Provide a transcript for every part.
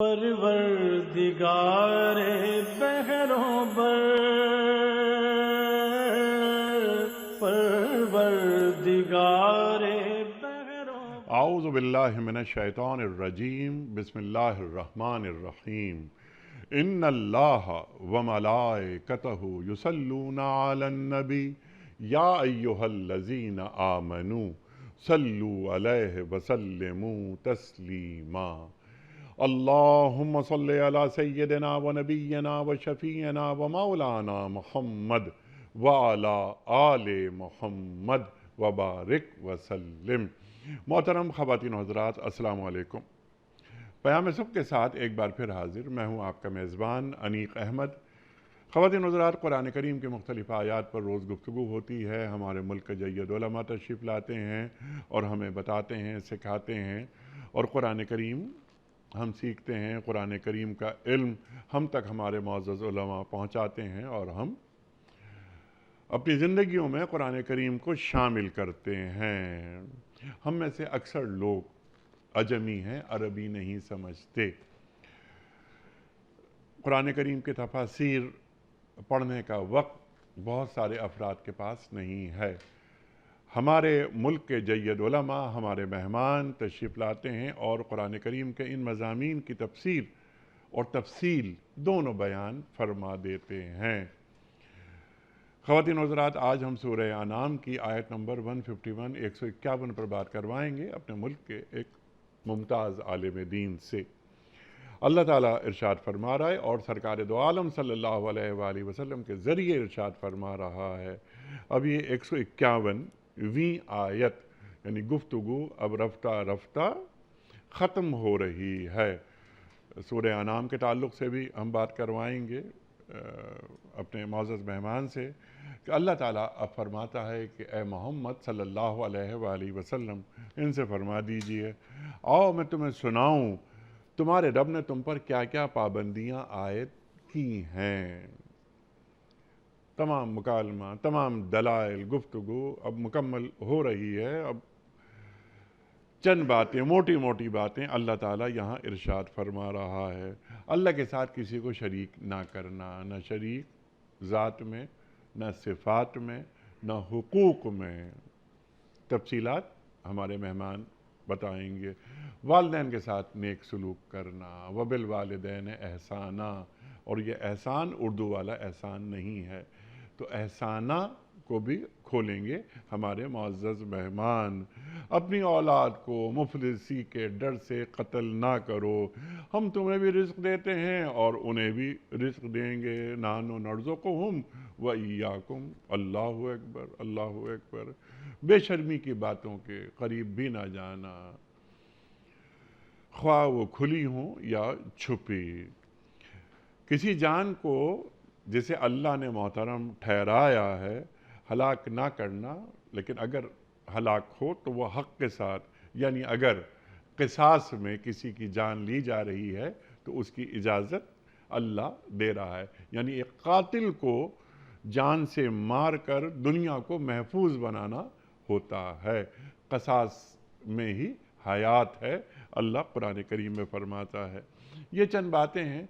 परवरदिगारे बहरों पर, परवरदिगारे बहरों पर। आऊज़ु बिल्लाहि मिनश शैतानिर रजीम, बिस्मिल्लाहिर रहमानिर रहीम। इन्नल्लाह व मलाइकतहु युसल्लूना अलन नबी या अय्युहल्लज़ीना आमनू सल्लू अलैहि व सल्लिमू तस्लीमा। अल्लाहुम्मा सल्लि अला सय्यिदिना व नबिय्यिना व शफ़ीअना व मौलाना मुहम्मद व अला आले मुहम्मद व बारिक व सल्लिम। मोहतरम ख़वातीन व हज़रात, अस्सलामु अलैकुम। क़याम सुबह के साथ एक बार फिर हाजिर मैं हूँ आपका मेज़बान अनीक अहमद। ख़वातीन व हज़रात, कुरान करीम की मुख्तलिफ़ आयात पर रोज़ गुफ्तगू होती है। हमारे मुल्क के जय्यद उलमा तशरीफ़ लाते हैं और हमें बताते हैं, सिखाते हैं, और कुरान करीम हम सीखते हैं। कुरान करीम का इल्म हम तक हमारे मुअज़्ज़ज़ उलमा पहुँचाते हैं और हम अपनी ज़िंदगियों में कुरान करीम को शामिल करते हैं। हम में से अक्सर लोग अजमी हैं, अरबी नहीं समझते। कुरान करीम के तफासीर पढ़ने का वक्त बहुत सारे अफराद के पास नहीं है। हमारे मुल्क के जय्यद उलमा, हमारे मेहमान तशरीफ़ लाते हैं और कुरान करीम के इन मज़ामीन की तफसीर और तफसील दोनों बयान फरमा देते हैं। ख़वातीन हज़रात, आज हम सूरह अनाम की आयत नंबर 151 151 पर बात करवाएंगे अपने मुल्क के एक मुमताज़ आलिम दीन से। अल्लाह ताला इरशाद फरमा रहा है और सरकार दो आलम सल्लल्लाहु अलैहि वसल्लम के ज़रिए इरशाद फरमा रहा है। अब ये 151वीं आयत यानी गुफ्तगू अब रफ्ता रफ्ता ख़त्म हो रही है। सूरह अनाम के ताल्लुक़ से भी हम बात करवाएंगे अपने मौज़ूज़ मेहमान से कि अल्लाह ताला अब फरमाता है कि ए मोहम्मद सल्लल्लाहु अलैहि वसल्लम, इनसे फरमा दीजिए, आओ मैं तुम्हें सुनाऊं तुम्हारे रब ने तुम पर क्या क्या पाबंदियां आयद की हैं। तमाम मुकालमा, तमाम दलाइल, गुफ्तगू अब मुकम्मल हो रही है। अब चंद बातें, मोटी मोटी बातें अल्लाह ताला यहाँ इरशाद फरमा रहा है। अल्लाह के साथ किसी को शरीक ना करना, न शरीक ज़ात में, न सिफ़ात में, न हुकूक में। तफसीलात हमारे मेहमान बताएंगे। वालिदैन के साथ नेक सलूक करना, वबिल वालिदैन एहसाना, और ये एहसान उर्दू वाला एहसान नहीं है, तो एहसाना को भी खोलेंगे हमारे मुअज़्ज़ज़ मेहमान। अपनी औलाद को मुफलिसी के डर से कत्ल ना करो, हम तुम्हें भी रिज़्क़ देते हैं और उन्हें भी रिज़्क़ देंगे। नानो नर्ज़ुक़ुहुम व इय्याकुम, अल्लाहु अकबर, अल्लाहु अकबर। बेशर्मी की बातों के करीब भी ना जाना, ख्वाह वो खुली हों या छुपी। किसी जान को जिसे अल्लाह ने मोहतरम ठहराया है हलाक ना करना, लेकिन अगर हलाक हो तो वह हक़ के साथ, यानी अगर क़िसास में किसी की जान ली जा रही है तो उसकी इजाज़त अल्लाह दे रहा है। यानी एक कातिल को जान से मार कर दुनिया को महफूज बनाना होता है। क़िसास में ही हयात है, अल्लाह कुरान करीम में फरमाता है। ये चंद बातें हैं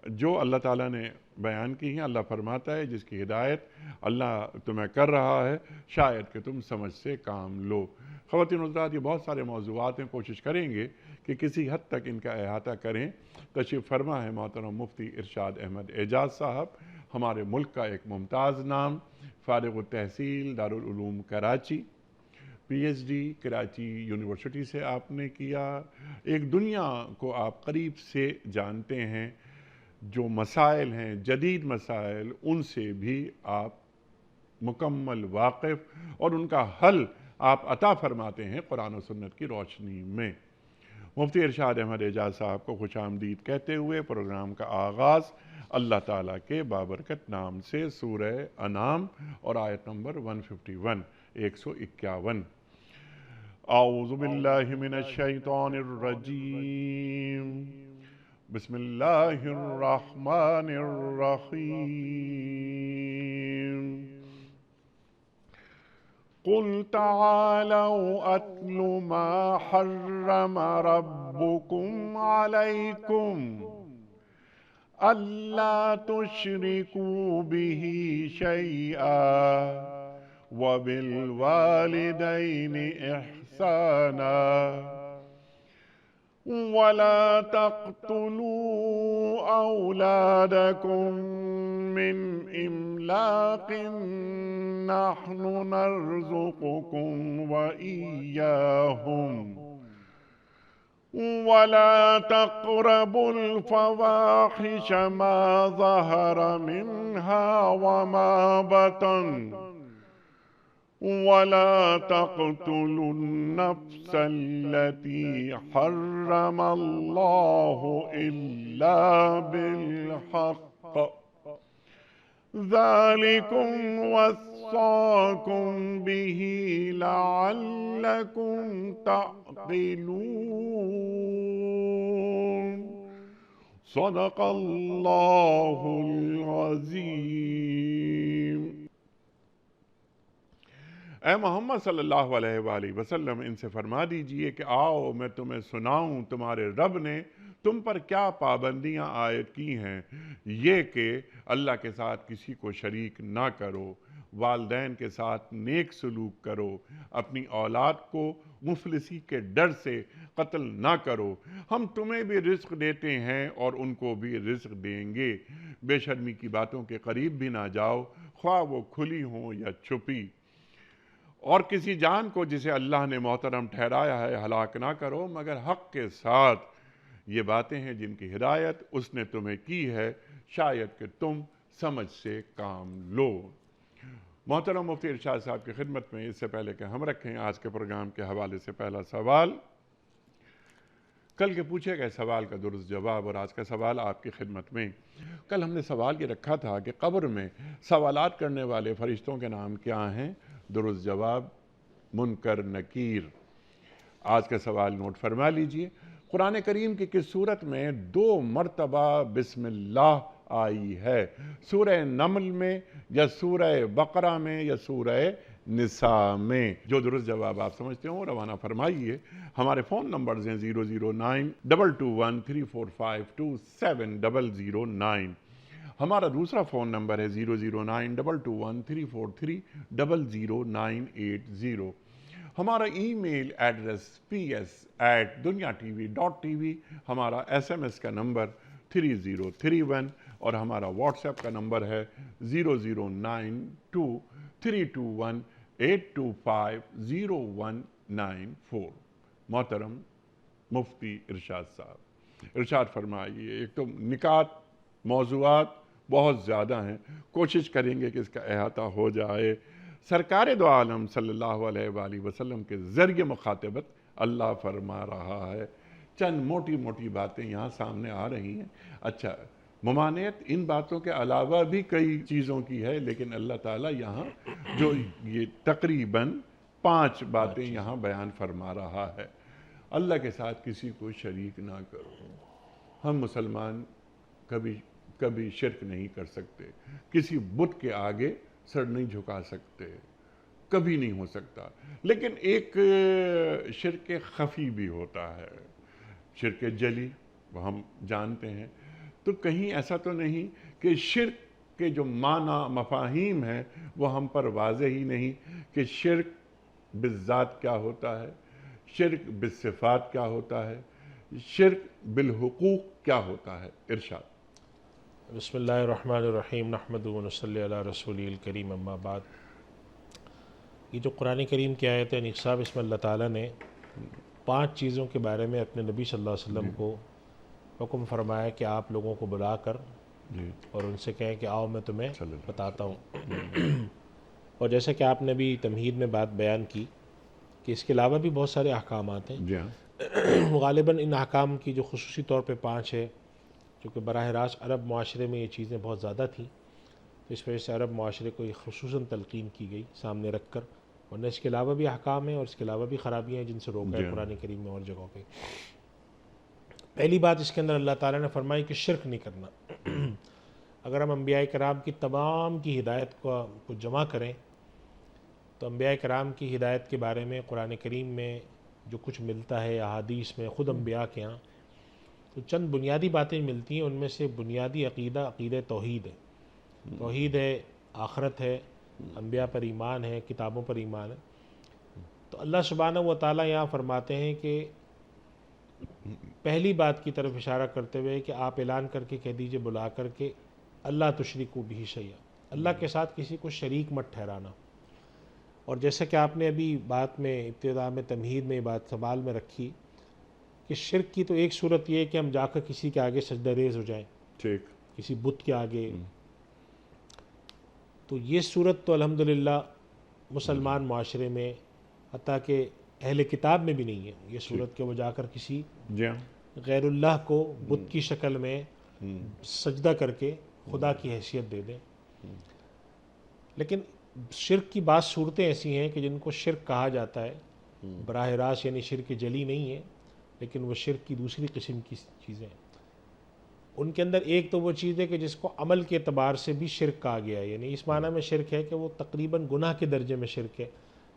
जो अल्लाह ताला ने बयान की हैं। अल्लाह फरमाता है जिसकी हिदायत अल्लाह तुम्हें कर रहा है, शायद कि तुम समझ से काम लो। ख़वातीन हज़रात, ये बहुत सारे मौज़ूआत हैं, कोशिश करेंगे कि किसी हद तक इनका अहाता करें। तशरीफ़ फरमा है मोहतरम मुफ्ती इरशाद अहमद एजाज़ साहब, हमारे मुल्क का एक मुमताज़ नाम, फ़ारिग़ तहसील दारुल उलूम कराची, PhD कराची यूनिवर्सिटी से आपने किया। एक दुनिया को आप करीब से जानते हैं, जो मसाइल हैं जदीद मसाइल उनसे भी आप मुकम्मल वाकिफ़ और उनका हल आप अता फरमाते हैं कुरान और सुन्नत की रोशनी में। मुफ्ती इरशाद अहमद एजाज साहब को खुशामदीद कहते हुए प्रोग्राम का आगाज़ अल्लाह ताला के बाबरकत नाम से सूरह अनाम और आयत नंबर 151 151। औज़ु बिल्लाहि मिनश शैतानिर रजीम, बिस्मिल्लाहिर रहमानिर रहीम। कुल तालौ अत्लु मा हर्रम रब्बुकुम अलैकुम अल्ला तुश्रिकू बिही शैआ व बिल वालिदैनि इहसाना वला तक़्तुलू औलादकुम मिन इमलाक़िन नहनु नर्ज़ुक़ुकुम व इय्याहुम वला तक़रबुल फ़वाहिश मा ज़हर मिन्हा व मा बतन वला तक़्तुलुन नफ्सल्लती हर्रमल्लाहु इल्ला बिल हक़्क़ ज़ालिकुम वस्साकुम बिही लअल्लकुम तअक़िलून। सदक़ल्लाहुल अज़ीम। ए मोहम्मद सल्लल्लाहु अलैहि वसल्लम, इनसे फरमा दीजिए कि आओ मैं तुम्हें सुनाऊं तुम्हारे रब ने तुम पर क्या पाबंदियां आयद की हैं। ये कि अल्लाह के साथ किसी को शरीक ना करो, वालदैन के साथ नेक सलूक करो, अपनी औलाद को मुफलिसी के डर से कत्ल ना करो। हम तुम्हें भी रिज़्क़ देते हैं और उनको भी रिज़्क़ देंगे। बेशर्मी की बातों के करीब भी ना जाओ, ख्वाह वो खुली हों या छुपी। और किसी जान को जिसे अल्लाह ने मोहतरम ठहराया है हलाक ना करो मगर हक़ के साथ। ये बातें हैं जिनकी हिदायत उसने तुम्हें की है, शायद कि तुम समझ से काम लो। मोहतरम मुफ्ती इरशाद साहब की खिदमत में इससे पहले कि हम रखें आज के प्रोग्राम के हवाले से पहला सवाल, कल के पूछे गए सवाल का दुरुस्त जवाब और आज का सवाल आपकी खिदमत में। कल हमने सवाल ये रखा था कि कब्र में सवालात करने वाले फरिश्तों के नाम क्या हैं। दुरुस्त जवाब मुनकर नकीर। आज का सवाल नोट फरमा लीजिए। कुरान करीम की किस सूरत में 2 मरतबा बिस्मिल्लाह आई है? सूरह नमल में या सूरह बकरा में या सूरह निसा में? जो दुरुस्त जवाब आप समझते हो रवाना फरमाइए। हमारे फ़ोन नंबर्स हैं 009221345270009। हमारा दूसरा फ़ोन नंबर है 009221343000980। हमारा ईमेल एड्रेस ps@duniatv.tv। हमारा SMS का नंबर 3031 और हमारा व्हाट्सएप का नंबर है 0092321825019 मोहतरम मुफ्ती इरशाद साहब, इरशाद फरमाइए। एक तो निकात मौज़ूआत बहुत ज़्यादा हैं, कोशिश करेंगे कि इसका अहाता हो जाए। सरकार दो आलम सल्लल्लाहु अलैहि वसल्लम के ज़रिए मुखातबत अल्लाह फरमा रहा है। चंद मोटी मोटी बातें यहाँ सामने आ रही हैं। अच्छा, ममानियत इन बातों के अलावा भी कई चीज़ों की है, लेकिन अल्लाह ताला यहाँ जो ये तकरीबन 5 बातें यहाँ बयान फरमा रहा है। अल्लाह के साथ किसी को शरीक ना करो। हम मुसलमान कभी शिरक नहीं कर सकते, किसी बुत के आगे सर नहीं झुका सकते, कभी नहीं हो सकता। लेकिन एक शिरक खफी भी होता है, शिरक जली, वो हम जानते हैं। तो कहीं ऐसा तो नहीं कि शिरक के जो माना मफाहीम हैं वो हम पर वाज़े ही नहीं कि शिरक बिज़्ज़ात क्या होता है, शिरक बिस्सिफ़ात क्या होता है, शिरक बिलहुकूक क्या होता है। इरशाद। बिस्मिल्लाहिर्रहमानिर्रहीम नहमदुहु व नसल्ली अला रसूलिल करीम अम्मा बाद। ये जो कुरान करीम की आयत है निसाब, इसमें अल्लाह ताला ने 5 चीज़ों के बारे में अपने नबी सल्लल्लाहु अलैहि वसल्लम को हुक्म फरमाया कि आप लोगों को बुलाकर और उनसे कहें कि आओ मैं तुम्हें बताता हूँ। और जैसा कि आपने भी तमहीद में बात बयान की कि इसके अलावा भी बहुत सारे अहकामात हैं। गालिबन इन अहकाम की जो खुसूसी तौर पे 5 है, क्योंकि बराह रास्त अरब माशरे में ये चीज़ें बहुत ज़्यादा थी, तो इस वजह से अरब माशरे को खुसूसन तलकीन की गई सामने रख कर। वरना इसके अलावा भी अहकाम है और इसके अलावा भी ख़राबियाँ हैं जिनसे रोका है कुरान करीम में और जगहों पे। पहली बात इसके अंदर अल्लाह ताला ने फरमाई कि शिरक नहीं करना। अगर हम अंबिया कराम की तमाम की हिदायत को जमा करें तो अंबिया कराम की हिदायत के बारे में कुरान करीम में जो कुछ मिलता है अहादीस में, ख़ुद अम्बिया के यहाँ, तो चंद बुनियादी बातें मिलती हैं। उनमें से बुनियादी अक़ीदा अक़ीदा तौहीद है। तौहीद है, आखरत है, अम्बिया पर ईमान है, किताबों पर ईमान है। तो अल्लाह सुब्हानहू व तआला यहाँ फरमाते हैं कि पहली बात की तरफ इशारा करते हुए कि आप ऐलान करके कह दीजिए, बुला करके, अल्लाह तुशरिकू बिही शैया, अल्लाह के साथ किसी को शरीक मत ठहराना। और जैसा कि आपने अभी बात में इब्तिदा में तमहीद में बात सवाल में रखी कि शिर्क की तो एक सूरत ये है कि हम जाकर किसी के आगे सजदा रेज़ हो जाएं, ठीक, किसी बुत के आगे। तो ये सूरत तो अल्हम्दुलिल्लाह मुसलमान माशरे में, हत्ता कि अहले किताब में भी नहीं है ये सूरत कि वो जाकर किसी जी हाँ, गैरुल्लाह को बुत की शक्ल में सजदा करके खुदा की हैसियत दे दें। लेकिन शिर्क की बात सूरतें ऐसी हैं कि जिनको शिर्क कहा जाता है बराह रास्त, यानी शिर्क जली नहीं है, लेकिन वो शिर्क की दूसरी किस्म की चीज़ें हैं। उनके अंदर एक तो वो चीज़ है कि जिसको अमल के अतबार से भी शिर्क कहा गया है, यानी इस माना में शिर्क है कि वो तकरीबन गुनाह के दर्जे में शिर्क है।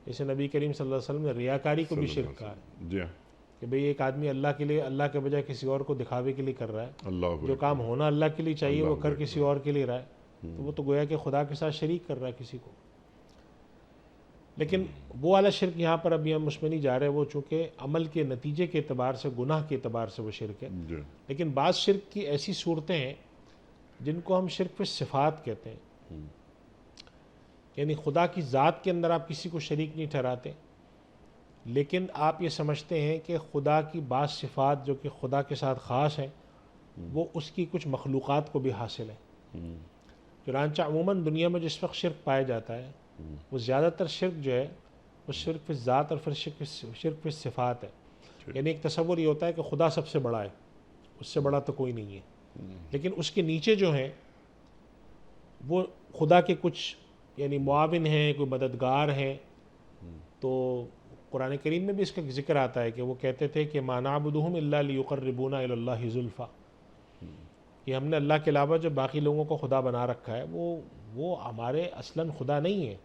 जैसे नबी करीम सल्लल्लाहु अलैहि वसल्लम ने रियाकारी को भी शिर्क कहा है जी हाँ, कि भाई एक आदमी अल्लाह के लिए, अल्लाह के बजाय किसी और को दिखावे के लिए कर रहा है। अल्लाह जो काम होना अल्लाह के लिए चाहिए वो अल्लाह कर किसी और के लिए रहा है, तो वो तो गोया कि खुदा के साथ शरीक कर रहा है किसी को। लेकिन वो वाला शिर्क यहाँ पर अभी हम उसमें नहीं जा रहे, वो चूँकि अमल के नतीजे के अतबार से, गुनाह के अतबार से वो शिर्क है। जी, लेकिन बाज़ शिर्क की ऐसी सूरतें हैं जिनको हम शिर्क पे सिफ़ात कहते हैं, यानी खुदा की ज़ात के अंदर आप किसी को शरीक नहीं ठहराते, लेकिन आप ये समझते हैं कि खुदा की बाज़ सिफ़ात जो कि खुदा के साथ ख़ास हैं वो उसकी कुछ मखलूक़ात को भी हासिल है। चुनांचा अमूमन दुनिया में जिस वक्त शिर्क पाया जाता है वो ज़्यादातर शिर्क जो है वो शिर्क पे ज़ात और फिर शिर्क पे सिफ़ात है। यानी एक तसव्वुर ये होता है कि खुदा सबसे बड़ा है, उससे बड़ा तो कोई नहीं है, लेकिन उसके नीचे जो हैं वो खुदा के कुछ यानी मुआविन हैं, कोई मददगार हैं। तो कुरान करीम में भी इसका जिक्र आता है कि वो कहते थे कि मा नअबुदुहुम इल्ला लियुक़र्रिबूना इलल्लाहि ज़ुल्फ़ा, कि हमने अल्लाह के अलावा जो बाकी लोगों को खुदा बना रखा है वो हमारे असलन खुदा नहीं है,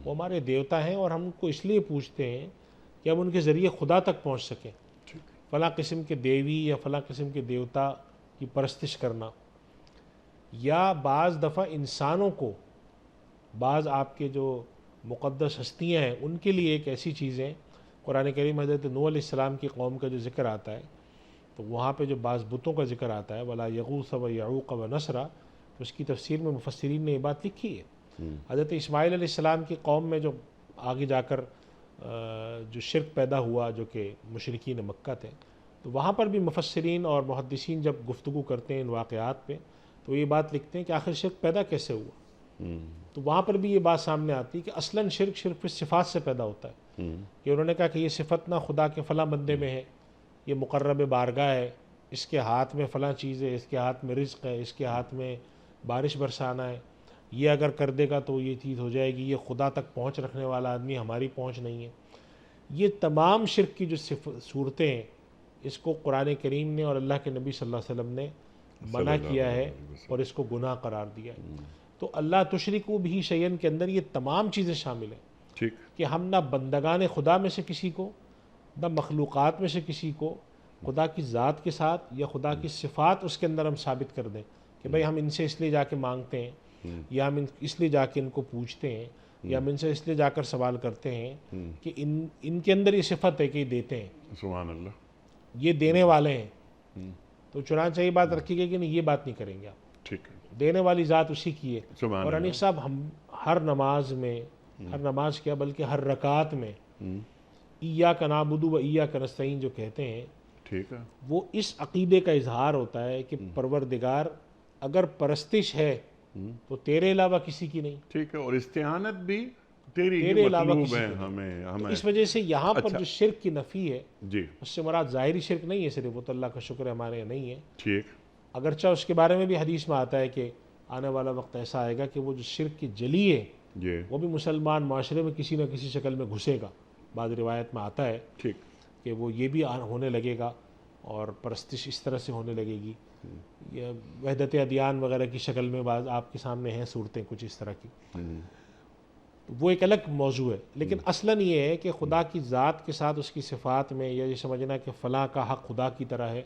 वो हमारे देवता हैं और हम उनको इसलिए पूछते हैं कि हम उनके ज़रिए खुदा तक पहुँच सकें। फ़लाँ किस्म के देवी या फ़लाँ किस्म के देवता की परस्तिश करना, या बाज़ दफ़ा इंसानों को, बाज़ आपके जो मुक़द्दस हस्तियाँ हैं उनके लिए एक ऐसी चीज़ें, कुरान करीम हज़रत नूह अलैहिस्सलाम की कौम का जो ज़िक्र आता है तो वहाँ पे जो बाज़ बुतों का ज़िक्र आता है, वला यगूस व यऊक़ व नसरा, तो उसकी तफसीर में मुफस्सिरीन ने ये बात लिखी है। हज़रत इस्माईल अलैहिस्सलाम की कौम में जो आगे जाकर जो शिर्क पैदा हुआ जो कि मुशरिकीन मक्का थे, तो वहाँ पर भी मुफस्सिरीन और मुहद्दिसीन जब गुफ्तगू करते हैं इन वाक़यात पे तो ये बात लिखते हैं कि आखिर शिर्क पैदा कैसे हुआ। तो वहाँ पर भी ये बात सामने आती है कि असलन शिर्क फिर सिफ़ात से पैदा होता है, कि उन्होंने कहा कि ये सिफ़त ना खुदा के फ़लाँ बंदे में है, ये मुक़र्रब बारगाह है, इसके हाथ में फ़लाँ चीज़ है, इसके हाथ में रिज़्क़ है, इसके हाथ में बारिश बरसाना है, ये अगर कर देगा तो ये चीज़ हो जाएगी, ये खुदा तक पहुँच रखने वाला आदमी, हमारी पहुँच नहीं है। ये तमाम शिर्क की जो सूरतें हैं इसको कुरान करीम ने और अल्लाह के नबी सल्लल्लाहु अलैहि वसल्लम ने मना किया है और इसको गुनाह करार दिया है। तो अल्लाह तुशरिकू बिही शैयन के अंदर ये तमाम चीज़ें शामिल हैं, ठीक, कि हम ना बंदगान खुदा में से किसी को, ना मखलूक़ात में से किसी को खुदा की ज़ात के साथ या खुदा की सिफ़ात उसके अंदर हम साबित कर दें कि भाई हम इनसे इसलिए जाके मांगते हैं, या हम इसलिए जाके इनको पूछते हैं, या हम इनसे इसलिए जाकर सवाल करते हैं कि इनके अंदर ये सिफ़त है कि ये देते हैं, सुभान अल्लाह, ये देने वाले हैं। तो चुनांचे ये बात रखी गई कि नहीं, ये बात नहीं करेंगे आप, ठीक है, देने वाली ज़ात उसी की है। सुभान और अनीस साहब, हम हर नमाज में, हर नमाज क्या बल्कि हर रकात में इय्याका नअबुदु व इय्याका नस्तईन जो कहते हैं, ठीक है, वो इस अक़ीदे का इजहार होता है कि परवरदिगार अगर परस्तिश है तो तेरे अलावा किसी की नहीं, ठीक है, और इस्तिआनत भी तेरे अलावा मतलूब किसी है की नहीं। हमें तो इस वजह से यहाँ पर अच्छा। जो शिर्क की नफ़ी है जी, उससे मुराद ज़ाहिरी शिर्क नहीं है सिर्फ, वो तो अल्लाह का शुक्र है हमारे यहाँ नहीं है। ठीक, अगरचा उसके बारे में भी हदीस में आता है कि आने वाला वक्त ऐसा आएगा कि वो जो शिर्क की जली है जी, वो भी मुसलमान माशरे में किसी न किसी शक्ल में घुसेगा। बाद रिवायत में आता है ठीक, कि वो ये भी होने लगेगा और परस्तिश इस तरह से होने लगेगी, या वहदत अदियान वगैरह की शक्ल में बाद आपके सामने हैं सूरतें कुछ इस तरह की। वो एक अलग मौजू है। लेकिन असलन ये है कि खुदा की ज़ात के साथ उसकी सिफ़ात में या ये समझना कि फ़लाँ का हक़ खुदा की तरह है,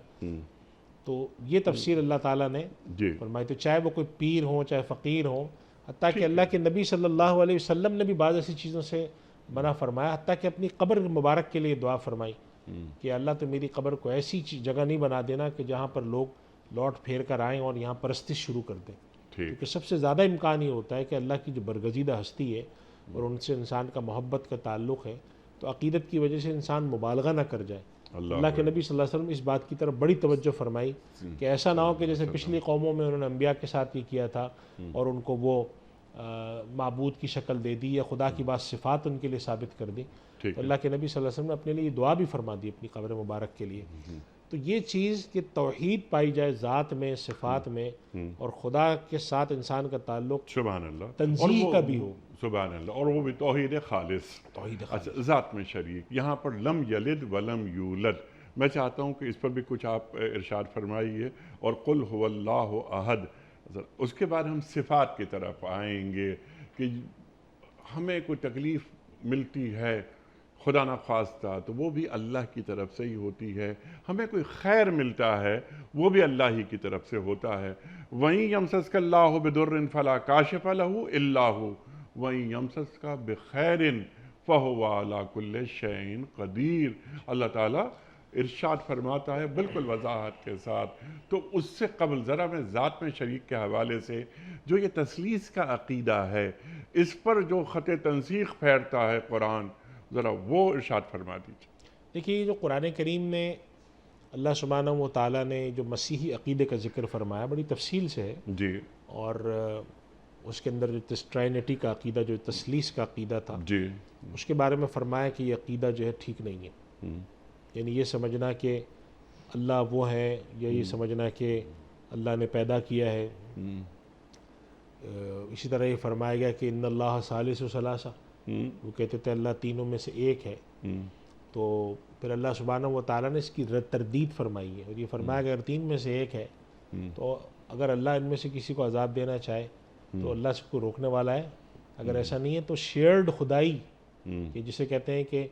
तो ये तफसीर अल्लाह ताला ने जी फरमाई। तो चाहे वो कोई पीर हो, चाहे फ़कीर हो, हत्ता कि अल्लाह के नबी सल्लल्लाहु अलैहि वसल्लम ने भी बाज़ ऐसी चीज़ों से मना फरमाया, हत्ता कि अपनी कब्र मुबारक के लिए दुआ फरमाई कि अल्लाह तो मेरी कब्र को ऐसी जगह नहीं बना देना कि जहाँ पर लोग लौट फेर कर आएँ और यहाँ परस्तिश शुरू कर दें। ठीक क्योंकि सबसे ज़्यादा इम्कान ये होता है कि अल्लाह की जो बरगज़ीदा हस्ती है और उनसे इंसान का मोहब्बत का ताल्लुक़ है, तो अक़ीदत की वजह से इंसान मुबालगा ना कर जाए। अल्लाह के नबी सल्लल्लाहु अलैहि वसल्लम इस बात की तरफ बड़ी तवज्जो फरमाई कि ऐसा ना हो कि जैसे पिछली कौमों में उन्होंने अम्बिया के साथ ये किया था और उनको वो माबूद की शक्ल दे दी या खुदा की बात सिफ़ात उनके लिए साबित कर दी। तो अल्लाह के नबी सल्लल्लाहु अलैहि वसल्लम ने अपने लिए दुआ भी फरमा दी अपनी कब्र मुबारक के लिए। तो ये चीज़ कि तौहीद पाई जाए ज़ात में, सिफ़ात में, और खुदा के साथ इंसान का ताल्लुक़ सुभान अल्लाह तंज़ीह का भी हो। सुभान अल्लाह, और वो भी तौहीद खालिस, अच्छा ज़ात में शरीक। यहाँ पर लम यलिद वलम यूलद, मैं चाहता हूँ कि इस पर भी कुछ आप इरशाद फरमाइए। और कुल हुवल्लाहु अहद, उसके बाद हम सिफ़ात की तरफ आएंगे कि हमें कोई तकलीफ़ मिलती है खुदा न ख्वास्ता तो वो भी अल्लाह की तरफ से ही होती है, हमें कोई खैर मिलता है वो भी अल्लाह ही की तरफ से होता है। वहीं यमसस्कल्लाहु बिदुर्रिन फला काशिफ़ लहू इल्ला हू वहीं यमसस्का बिखैरिन फहुवा अला कुल्लि शैइन क़दीर। अल्लाह ताला इरशाद फरमाता है बिल्कुल वजाहत के साथ। तो उससे कबल ज़रा मैं ज़ात में शरीक के हवाले से जो ये तसलीस का अक़ीदा है, इस पर जो ख़त तंसीख फैरता है कुरान, ज़रा वो इरशाद फरमा दीजिए। देखिए, जो कुरान करीम में अल्लाह सुब्हानहू व तआला ने जो मसीही अक़ीदे का ज़िक्र फरमाया बड़ी तफसील से है जी, और उसके अंदर जो ट्राइनिटी का अक़ीदा, जो तसलीस का अक़ीदा था जी, उसके बारे में फरमाया कि ये अक़ीदा जो है ठीक नहीं है। यानी ये समझना कि अल्लाह वो है या ये समझना कि अल्लाह ने पैदा किया है। इसी तरह ये फरमाया गया कि इन्नल्लाह सालिसु सलासा, वो कहते थे अल्लाह तीनों में से एक है। तो फिर अल्लाह सुब्हानहू व तआला ने इसकी तरदीद फरमाई है और ये फरमाया कि अगर तीन में से एक है तो अगर अल्लाह इनमें से किसी को अजाब देना चाहे तो अल्लाह सबको रोकने वाला है। अगर ऐसा नहीं है तो शेयर्ड खुदाई, कि जिसे कहते हैं कि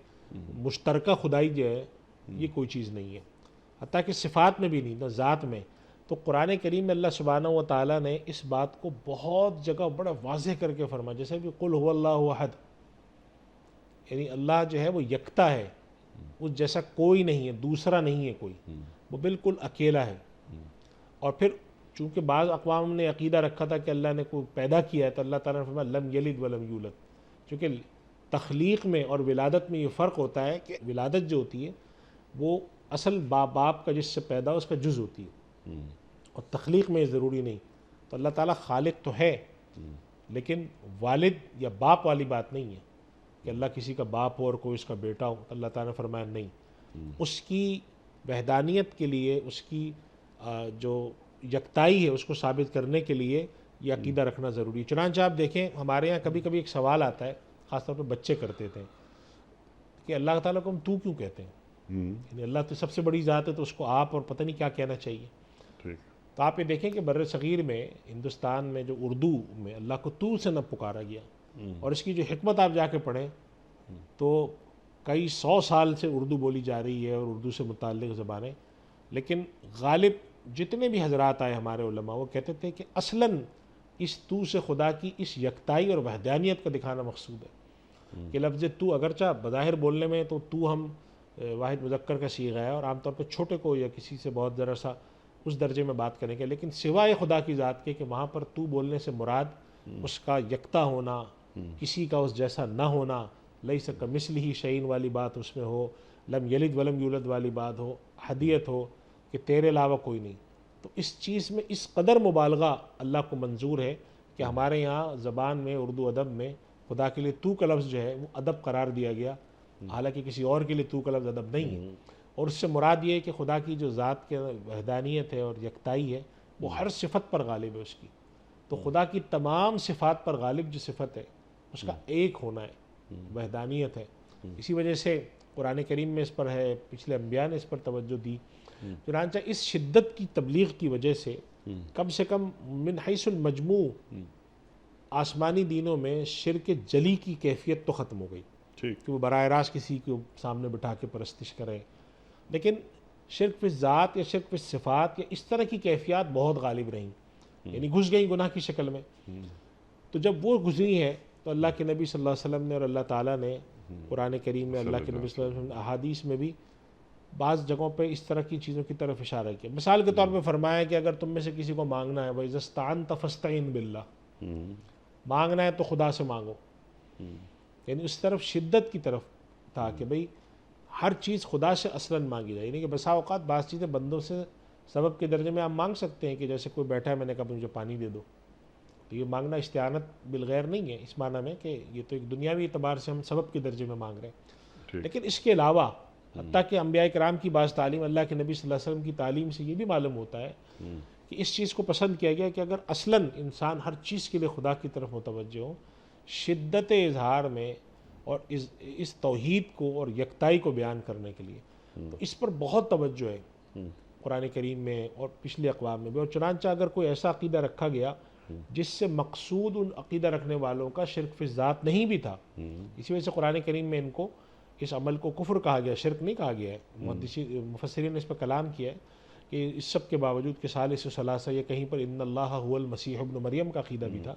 मुश्तरका खुदाई जो है, ये कोई चीज़ नहीं है, हत्ता कि सिफ़ात में भी नहीं, ना ज़ात में। तो कुरान करीम में अल्लाह सुब्हानहू व तआला ने इस बात को बहुत जगह बड़ा वाज़ेह करके फरमाया, जैसे कि कुल हुवल्लाहु अहद, यानी अल्लाह जो है वो यकता है, उस जैसा कोई नहीं है, दूसरा नहीं है कोई, वो बिल्कुल अकेला है। और फिर चूँकि बाज़ अक़वाम ने अक़ीदा रखा था कि अल्लाह ने कोई पैदा किया है, तो अल्लाह ताला ने फरमाया लम यलिद वलम यूलद। चूँकि तख्लीक़ में और विलादत में ये फ़र्क होता है कि विलादत जो होती है वो असल बाप का जिससे पैदा उसका जुज़ होती है, और तख्लीक़ में ज़रूरी नहीं। तो अल्लाह ताला खालिक तो है, लेकिन वालिद या बाप वाली बात नहीं है कि अल्लाह किसी का बाप हो और कोई उसका बेटा हो। तो अल्लाह ताला ने फरमाया नहीं, उसकी वहदानियत के लिए, उसकी जो यकताई है उसको साबित करने के लिए ये अक़ीदा रखना ज़रूरी है। चुनांचे आप देखें, हमारे यहाँ कभी कभी एक सवाल आता है, ख़ासतौर पर बच्चे करते थे, कि अल्लाह ताला को हम तू क्यों कहते हैं? यानी अल्लाह तो सबसे बड़ी ज़ात है तो उसको आप और पता नहीं क्या कहना चाहिए। ठीक। तो आप ये देखें कि बर्र सग़ीर में, हिंदुस्तान में जो उर्दू में अल्लाह को तू से न पुकारा गया, और इसकी जो हिकमत आप जाके पढ़ें तो कई 100 साल से उर्दू बोली जा रही है और उर्दू से मुताल्लिक़ ज़बानें, लेकिन गालिब जितने भी हजरात आए हमारे उलमा वो कहते थे कि असलन इस तू से खुदा की इस यकताई और वहदानियत का दिखाना मकसूद है। कि लफ्ज़ तू अगरचा बज़ाहिर बोलने में तो तू हम वाहिद मुज़क्कर का सीगा है और आमतौर पर छोटे को या किसी से बहुत ज़रा सा उस दर्जे में बात करेंगे, लेकिन सिवाय खुदा की ज़ात के कि वहाँ पर तू बोलने से मुराद उसका यकता होना, किसी का उस जैसा ना होना, लैसा कमिस्लिही शैइन वाली बात उसमें हो, लम यलिद वलम यूलद वाली बात हो, हदियत हो कि तेरे अलावा कोई नहीं। तो इस चीज़ में इस कदर मुबालगा अल्लाह को मंजूर है कि हमारे यहाँ ज़बान में, उर्दू अदब में खुदा के लिए तू का लफ्ज़ जो है वो अदब करार दिया गया, हालांकि किसी और के लिए तू का लफ्ज़ अदब नहीं है। और उससे मुराद ये है कि खुदा की जो ज़ात के वहदानियत है और यकताई है वो हर सिफत पर गालिब है उसकी। तो खुदा की तमाम सिफ़ात पर गालिब जो सिफत है उसका एक होना है, वहदानियत है। इसी वजह से कुरान करीम में इस पर है, पिछले अम्बिया ने इस पर तवज्जो दी। चुनांचे इस शिद्दत की तबलीग की वजह से कम मिन हैसुल मजमू आसमानी दीनों में शिर्क जली की कैफियत तो ख़त्म हो गई ठीक। कि वो बराह रास्त किसी को सामने बिठा के परस्तिश करें, लेकिन शिर्क फिस ज़ात या शिर्क फिस सिफ़ात या इस तरह की कैफियत बहुत गालिब रहीं, यानी घुस गई गुनाह की शक्ल में। तो जब वो गुजरी है तो अल्लाह के नबी सल्लल्लाहु अलैहि वसल्लम ने और अल्लाह ताला ने कुरान करीम में, अल्लाह के नबी सल्लल्लाहु अलैहि वसल्लम ने अहादीस में भी बाज़ जगहों पे इस तरह की चीज़ों की तरफ इशारा किया। मिसाल के तौर पे फरमाया कि अगर तुम में से किसी को मांगना है, वही ज़स्तान तफस्ताइन बिल्लाह, मांगना है तो खुदा से मांगो, यानी उस तरफ शिद्दत की तरफ था कि भाई हर चीज़ खुदा से असलन मांगी जाए। यानी कि बसा औक़ात बाज़ चीज़ें बंदों से सबब के दर्जे में आप मांग सकते हैं कि जैसे कोई बैठा है, मैंने कहा मुझे पानी दे दो, तो ये मांगना इस्तिआनत बिलगैर नहीं है इस माना में कि ये तो एक दुनियावी एतबार से हम सबब के दर्जे में मांग रहे हैं। लेकिन इसके अलावा हत्ता कि अंबिया किराम की बाज़ तालीम, अल्लाह के नबी सल्लल्लाहु अलैहि वसल्लम की तालीम से ये भी मालूम होता है कि इस चीज़ को पसंद किया गया कि अगर असलन इंसान हर चीज़ के लिए खुदा की तरफ मुतवज्जो हो, शिद्दत इजहार में और इस तौहीद को और यकताई को बयान करने के लिए, तो इस पर बहुत तवज्जो है कुरान करीम में और पिछले अक़वाम में भी। और चुनांचा अगर कोई ऐसा अक़ीदा रखा गया जिससे मकसूद उन अक़ीदा रखने वालों का शिर्क फिस ज़ात नहीं भी था, इसी वजह से कुरान करीम में इनको इस अमल को कुफ्र कहा गया, शिर्क नहीं कहा गया है। मुफस्सिरीन ने इस पर कलाम किया है कि इस सब के बावजूद कि सालिस सलासा या कहीं पर इन्नल्लाह हुवल मसीह इब्न मरियम का अक़ीदा भी था,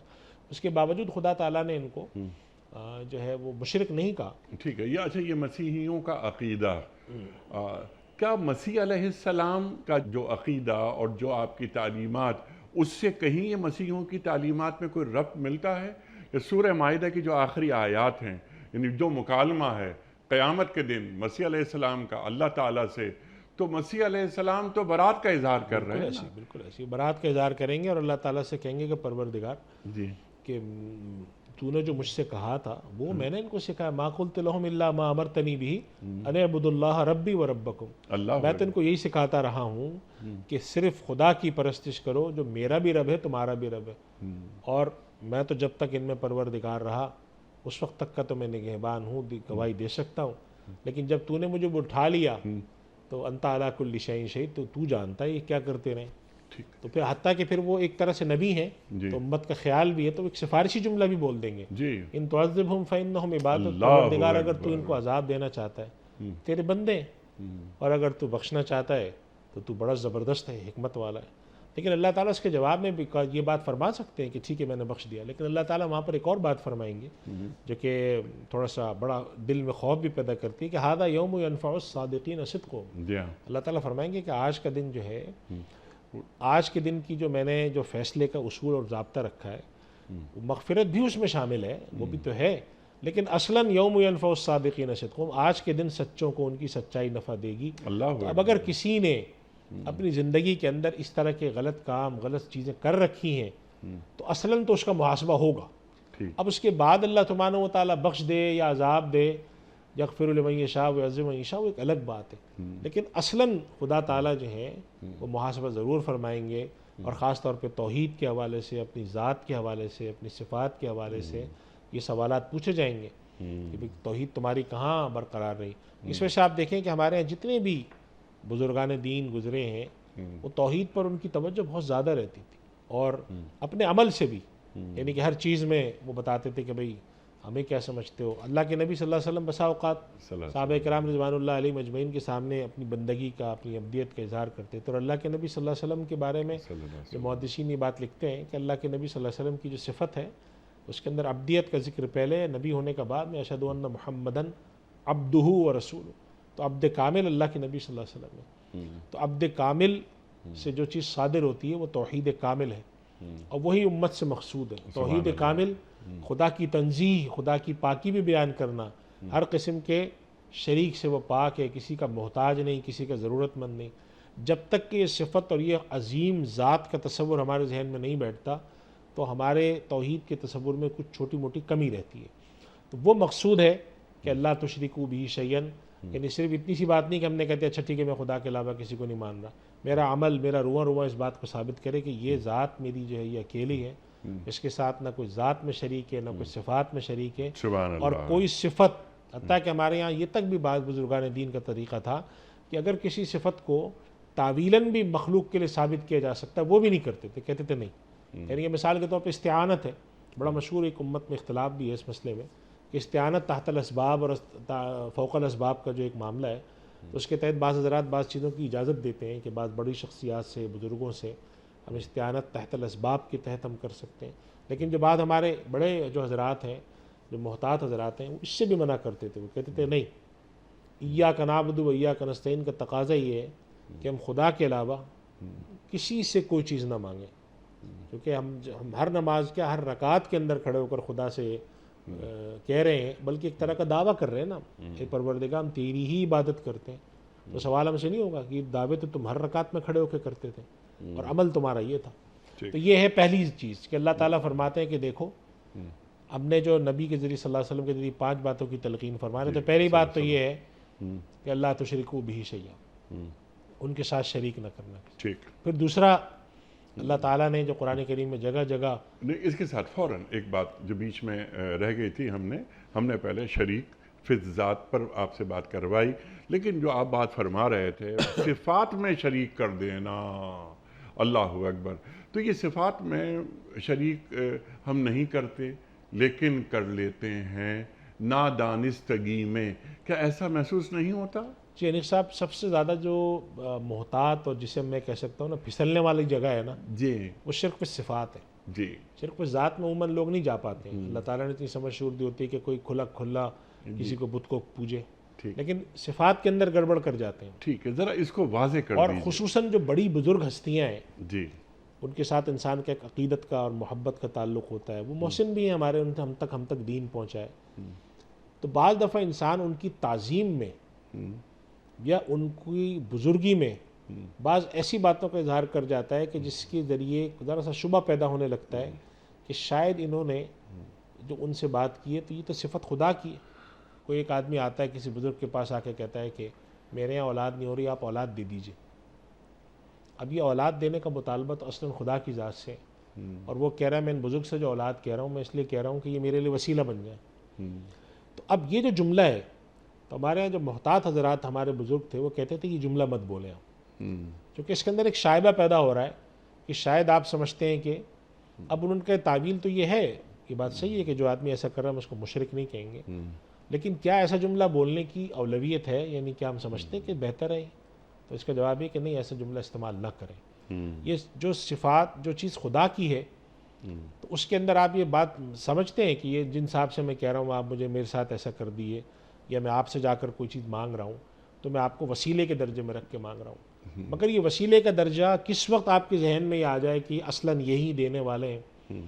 उसके बावजूद खुदा ताला ने इनको जो है वो मुशरिक नहीं कहा। ठीक है। ये अच्छा, ये मसीहियों का अक़ीदा, क्या मसीह अलैहिस्सलाम का जो अक़ीदा और जो आपकी तालीमात, उससे कहीं ये मसीहियों की तालीमात में कोई रब्त मिलता है? ये सूरह माइदा की जो आखिरी आयात हैं, यानी जो मुकालमा है क़यामत के दिन मसीह अलैहिस्सलाम का अल्लाह ताला से, तो मसीह अलैहिस्सलाम तो बरात का इजहार कर रहे हैं ना? बिल्कुल ऐसी बरात का इजहार करेंगे और अल्लाह ताला से कहेंगे कि परवरदिगार जी कि तूने जो मुझसे कहा था वो मैंने इनको सिखाया, मा कुल्तु लहुम इल्ला मा अमरतनी बिही अन अअबुदुल्लाह रब्बी व रब्बकुम, मैं तो इनको यही सिखाता रहा हूँ कि सिर्फ खुदा की परस्तिश करो जो मेरा भी रब है तुम्हारा भी रब है, और मैं तो जब तक इनमें परवरदिगार रहा उस वक्त तक का तो मैं निगहबान हूँ, गवाही दे सकता हूँ। लेकिन जब तूने मुझे उठा लिया तो अंता अला कुल्ली शैइन शहीद, तो तू जानता है ये क्या करते रहे। तो फिर हत्ता कि फिर वो एक तरह से नबी हैं तो उम्मत का ख्याल भी है, तो एक सिफारिशी जुमला भी बोल देंगे जी, इन तुअज़्ज़िबहुम फ़इन्नहुम इबादुक, परवरदिगार अगर तू इनको अजाब देना चाहता है तेरे बंदे हैं, और अगर तू बख्शना चाहता है तो तू बड़ा ज़बरदस्त है, हिकमत वाला है। लेकिन अल्लाह ताला उसके जवाब में भी ये बात फरमा सकते हैं कि ठीक है मैंने बख्श दिया, लेकिन अल्लाह ताला वहाँ पर एक और बात फरमाएंगे जो कि थोड़ा सा बड़ा दिल में खौफ भी पैदा करती है कि हादा यौम यनफ़उस सादिक़ीन सिद्क़ुहुम। अल्लाह ताला फरमाएंगे कि आज का दिन जो है, आज के दिन की जो मैंने जो फ़ैसले का उसूल और ज़ाब्ता रखा है, मग़फ़िरत भी उसमें शामिल है, वो भी तो है, लेकिन असलन यौम यनफ़उस सादिक़ीन सिद्क़ुहुम, आज के दिन सच्चों को उनकी सच्चाई नफ़ा देगी। तो अब अगर किसी ने अपनी ज़िंदगी के अंदर इस तरह के गलत काम, गलत चीज़ें कर रखी हैं तो असलन तो उसका मुहासबा होगा। अब उसके बाद अल्लाह सुब्हानहू व तआला बख्श दे या अजाब दे, यग़फ़िरु लिमन यशा व युअज़्ज़िबु मन यशा, वो एक अलग बात है। लेकिन असलन खुदा ताला जो है वो मुहासबा ज़रूर फरमाएंगे, और ख़ास तौर पे तौहीद के हवाले से, अपनी ज़ात के हवाले से, अपनी सिफ़ात के हवाले से ये सवालात पूछे जाएंगे कि भाई तौहीद तुम्हारी कहाँ बरकरार रही। इस वजह से आप देखें कि हमारे यहाँ जितने भी बुजुर्गान दीन गुजरे हैं वो तौहीद पर उनकी तवज्जो बहुत ज़्यादा रहती थी, और अपने अमल से भी, यानी कि हर चीज़ में वो बताते थे कि भाई हमें क्या समझते हो। अल्लाह के नबी सल्लल्लाहु अलैहि वसल्लम बसा औक़ात सहाबा किराम रिज़वानुल्लाह अलैहिम अजमईन के सामने अपनी बंदगी का, अपनी अब्दियत का इज़हार करते थे। और अल्लाह के नबी सल्लल्लाहु अलैहि वसल्लम के बारे में जो मुहद्दिसीन ये बात लिखते हैं कि अल्लाह के नबी सल्लल्लाहु अलैहि वसल्लम की जो सिफ़त है उसके अंदर अब्दियत का जिक्र पहले, नबी होने का बाद में अशहदु अन्ना मुहम्मदन अब्दुहु व रसूलुहु, तो अब्द कामिल अल्लाह के नबी सल्लल्लाहु अलैहि वसल्लम है। तो अब्द कामिल से जो चीज़ सादिर होती है वो तौहीद कामिल है, और वही उम्मत से मकसूद है। तौहीद कामिल खुदा की तंज़ीह, खुदा की पाकी भी बयान करना, हर किस्म के शरीक से वो पाक है, किसी का मोहताज नहीं, किसी का ज़रूरतमंद नहीं। जब तक कि ये सिफ़त और ये अज़ीम ज़ात का तसव्वुर हमारे जहन में नहीं बैठता तो हमारे तौहीद के तसव्वुर में कुछ छोटी मोटी कमी रहती है। तो वो मकसूद है कि अल्लाह तुशरिकू बिही शैयन, यानी सिर्फ इतनी सी बात नहीं कि हमने कहते अच्छा ठीक है मैं खुदा के अलावा किसी को नहीं मान रहा, मेरा अमल, मेरा रुआ रुआ इस बात को साबित करे कि ये ज़ात मेरी जो है ये अकेली है, इसके साथ ना कोई ज़ात में शरीक है, ना कोई सिफ़ात में शरीक है, और कोई सिफ़त, हत्ता कि हमारे यहाँ ये तक भी बाज़ बुजुर्गान दीन का तरीक़ा था कि अगर किसी सिफ़त को तावीलन भी मखलूक के लिए साबित किया जा सकता है वो भी नहीं करते थे, कहते थे नहीं। यानी कि मिसाल के तौर पर इस्तिआनत है, बड़ा मशहूर एक उम्मत में इख्तलाफ भी है इस मसले में कि इस्तिआनत तहतल असबाब और फ़ौक़ल असबाब का जो एक मामला है, तो उसके तहत बाज़ हज़रात बाज़ चीज़ों की इजाज़त देते हैं कि बाज़ बड़ी शख्सियात से, बुज़ुर्गों से हम इस्तिआनत तहतल असबाब के तहत हम कर सकते हैं। लेकिन जो बाद हमारे बड़े जो हज़रात हैं, जो मोहतात हज़रात हैं, वो इससे भी मना करते थे। वो कहते थे नहीं, इय्याका नअबुदु व इय्याका नस्तईन का तकाज़ा ये है कि हम खुदा के अलावा किसी से कोई चीज़ ना मांगें, क्योंकि हम हर नमाज के हर रकात के अंदर खड़े होकर खुदा से कह रहे हैं, बल्कि एक तरह का दावा कर रहे हैं ना, कि परवरदिगार हम तेरी ही इबादत करते हैं। तो सवाल हमसे नहीं होगा कि दावे तो तुम हर रकात में खड़े होकर करते थे और अमल तुम्हारा ये था। तो ये है पहली चीज़ कि अल्लाह ताला फरमाते हैं कि देखो, हमने जो नबी के ज़रिए सल्लल्लाहु अलैहि वसल्लम के ज़रिए 5 बातों की तलकीन फरमा रहे, तो पहली बात तो ये है कि अल्लाह तुशरिकू बिही शैया, उनके साथ शरीक न करना। ठीक। फिर दूसरा, अल्लाह ताला ने जो कुरान करीम में जगह जगह नहीं, इसके साथ फ़ौरन एक बात जो बीच में रह गई थी, हमने पहले शरीक फिज़ ज़ात पर आपसे बात करवाई, लेकिन जो आप बात फरमा रहे थे सिफ़ात में शरीक कर देना, अल्लाहु अकबर। तो ये सिफ़ात में शरीक हम नहीं करते लेकिन कर लेते हैं नादानिस्तगी में, क्या ऐसा महसूस नहीं होता? जी अनिक साहब, सबसे ज़्यादा जो मोहतात और जिसे मैं कह सकता हूँ ना फिसलने वाली जगह है ना, जी वो शिर्क पे सिफ़ात है। जी। शिर्क पे ज़ात में उमूमन लोग नहीं जा पाते हैं। अल्लाह ताला ने इतनी समझ शूर दी होती है कि कोई खुला किसी को बुत को पूजे, लेकिन सिफ़ात के अंदर गड़बड़ कर जाते हैं। ठीक है, ज़रा इसको वाज़े कर और दीजिए। खुसूसन जो बड़ी बुज़ुर्ग हस्तियाँ हैं, जी उनके साथ इंसान का एक अक़ीदत का और मोहब्बत का ताल्लुक़ होता है। वो मोहसिन भी हैं हमारे, उनसे हम तक दीन पहुँचाए। तो बाज़ दफ़ा इंसान उनकी ताज़ीम में या उनकी बुज़ुर्गी में बाज़ ऐसी बातों का इजहार कर जाता है कि जिसके ज़रिए ज़रा सा शुबा पैदा होने लगता है कि शायद इन्होंने जो उनसे बात की है तो ये तो सिफ़त खुदा की है। कोई एक आदमी आता है किसी बुज़ुर्ग के पास आके कहता है कि मेरे यहाँ औलाद नहीं हो रही, आप औलाद दे दीजिए। अब ये औलाद देने का मुतालबा तो असलन खुदा की ज़ात से, और वो कह रहा है मैं इन बुज़ुर्ग से जो औलाद कह रहा हूँ, मैं इसलिए कह रहा हूँ कि ये मेरे लिए वसीला बन जाए। तो अब ये जो जुमला है, तो हमारे यहाँ जो मोहतात हज़रात हमारे बुज़ुर्ग थे वो कहते थे ये जुमला मत बोलें आप, क्योंकि इसके अंदर एक शायबा पैदा हो रहा है कि शायद आप समझते हैं कि अब उनका तावील तो ये है, ये बात सही है कि जो आदमी ऐसा कर रहा है हम उसको मुशरिक नहीं कहेंगे, लेकिन क्या ऐसा जुमला बोलने की औलवियत है, यानी क्या हम समझते हैं कि बेहतर है? तो इसका जवाब है कि नहीं, ऐसा जुमला इस्तेमाल ना करें। ये जो सिफ़ात, जो चीज़ खुदा की है, तो उसके अंदर आप ये बात समझते हैं कि ये जिन साहब से मैं कह रहा हूँ आप मुझे मेरे साथ ऐसा कर दिए, या मैं आपसे जाकर कोई चीज़ मांग रहा हूँ तो मैं आपको वसीले के दर्जे में रख के मांग रहा हूँ, मगर ये वसीले का दर्जा किस वक्त आपके जहन में ये आ जाए कि असलन यही देने वाले हैं,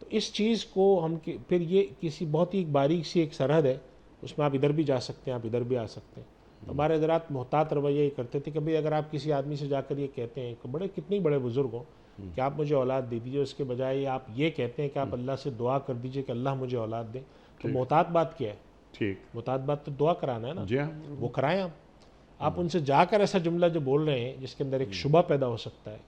तो इस चीज़ को हम फिर ये किसी बहुत ही बारीक सी एक सरहद है, उसमें आप इधर भी जा सकते हैं, आप इधर भी आ सकते हैं। तो हमारे हज़रात मोहतात रवैया ये करते थे कि भाई अगर आप किसी आदमी से जाकर ये कहते हैं कि कितने बड़े बुज़ुर्ग हो कि आप मुझे औलाद दे दीजिए, उसके बजाय आप ये कहते हैं कि आप अल्लाह से दुआ कर दीजिए कि अल्लाह मुझे औलाद दे, तो मोहतात बात क्या है? ठीक, मोहतात बात तो दुआ कराना है ना, जी हाँ, वो कराएं आप उनसे जाकर ऐसा जुमला जो बोल रहे हैं जिसके अंदर एक शुबा पैदा हो सकता है,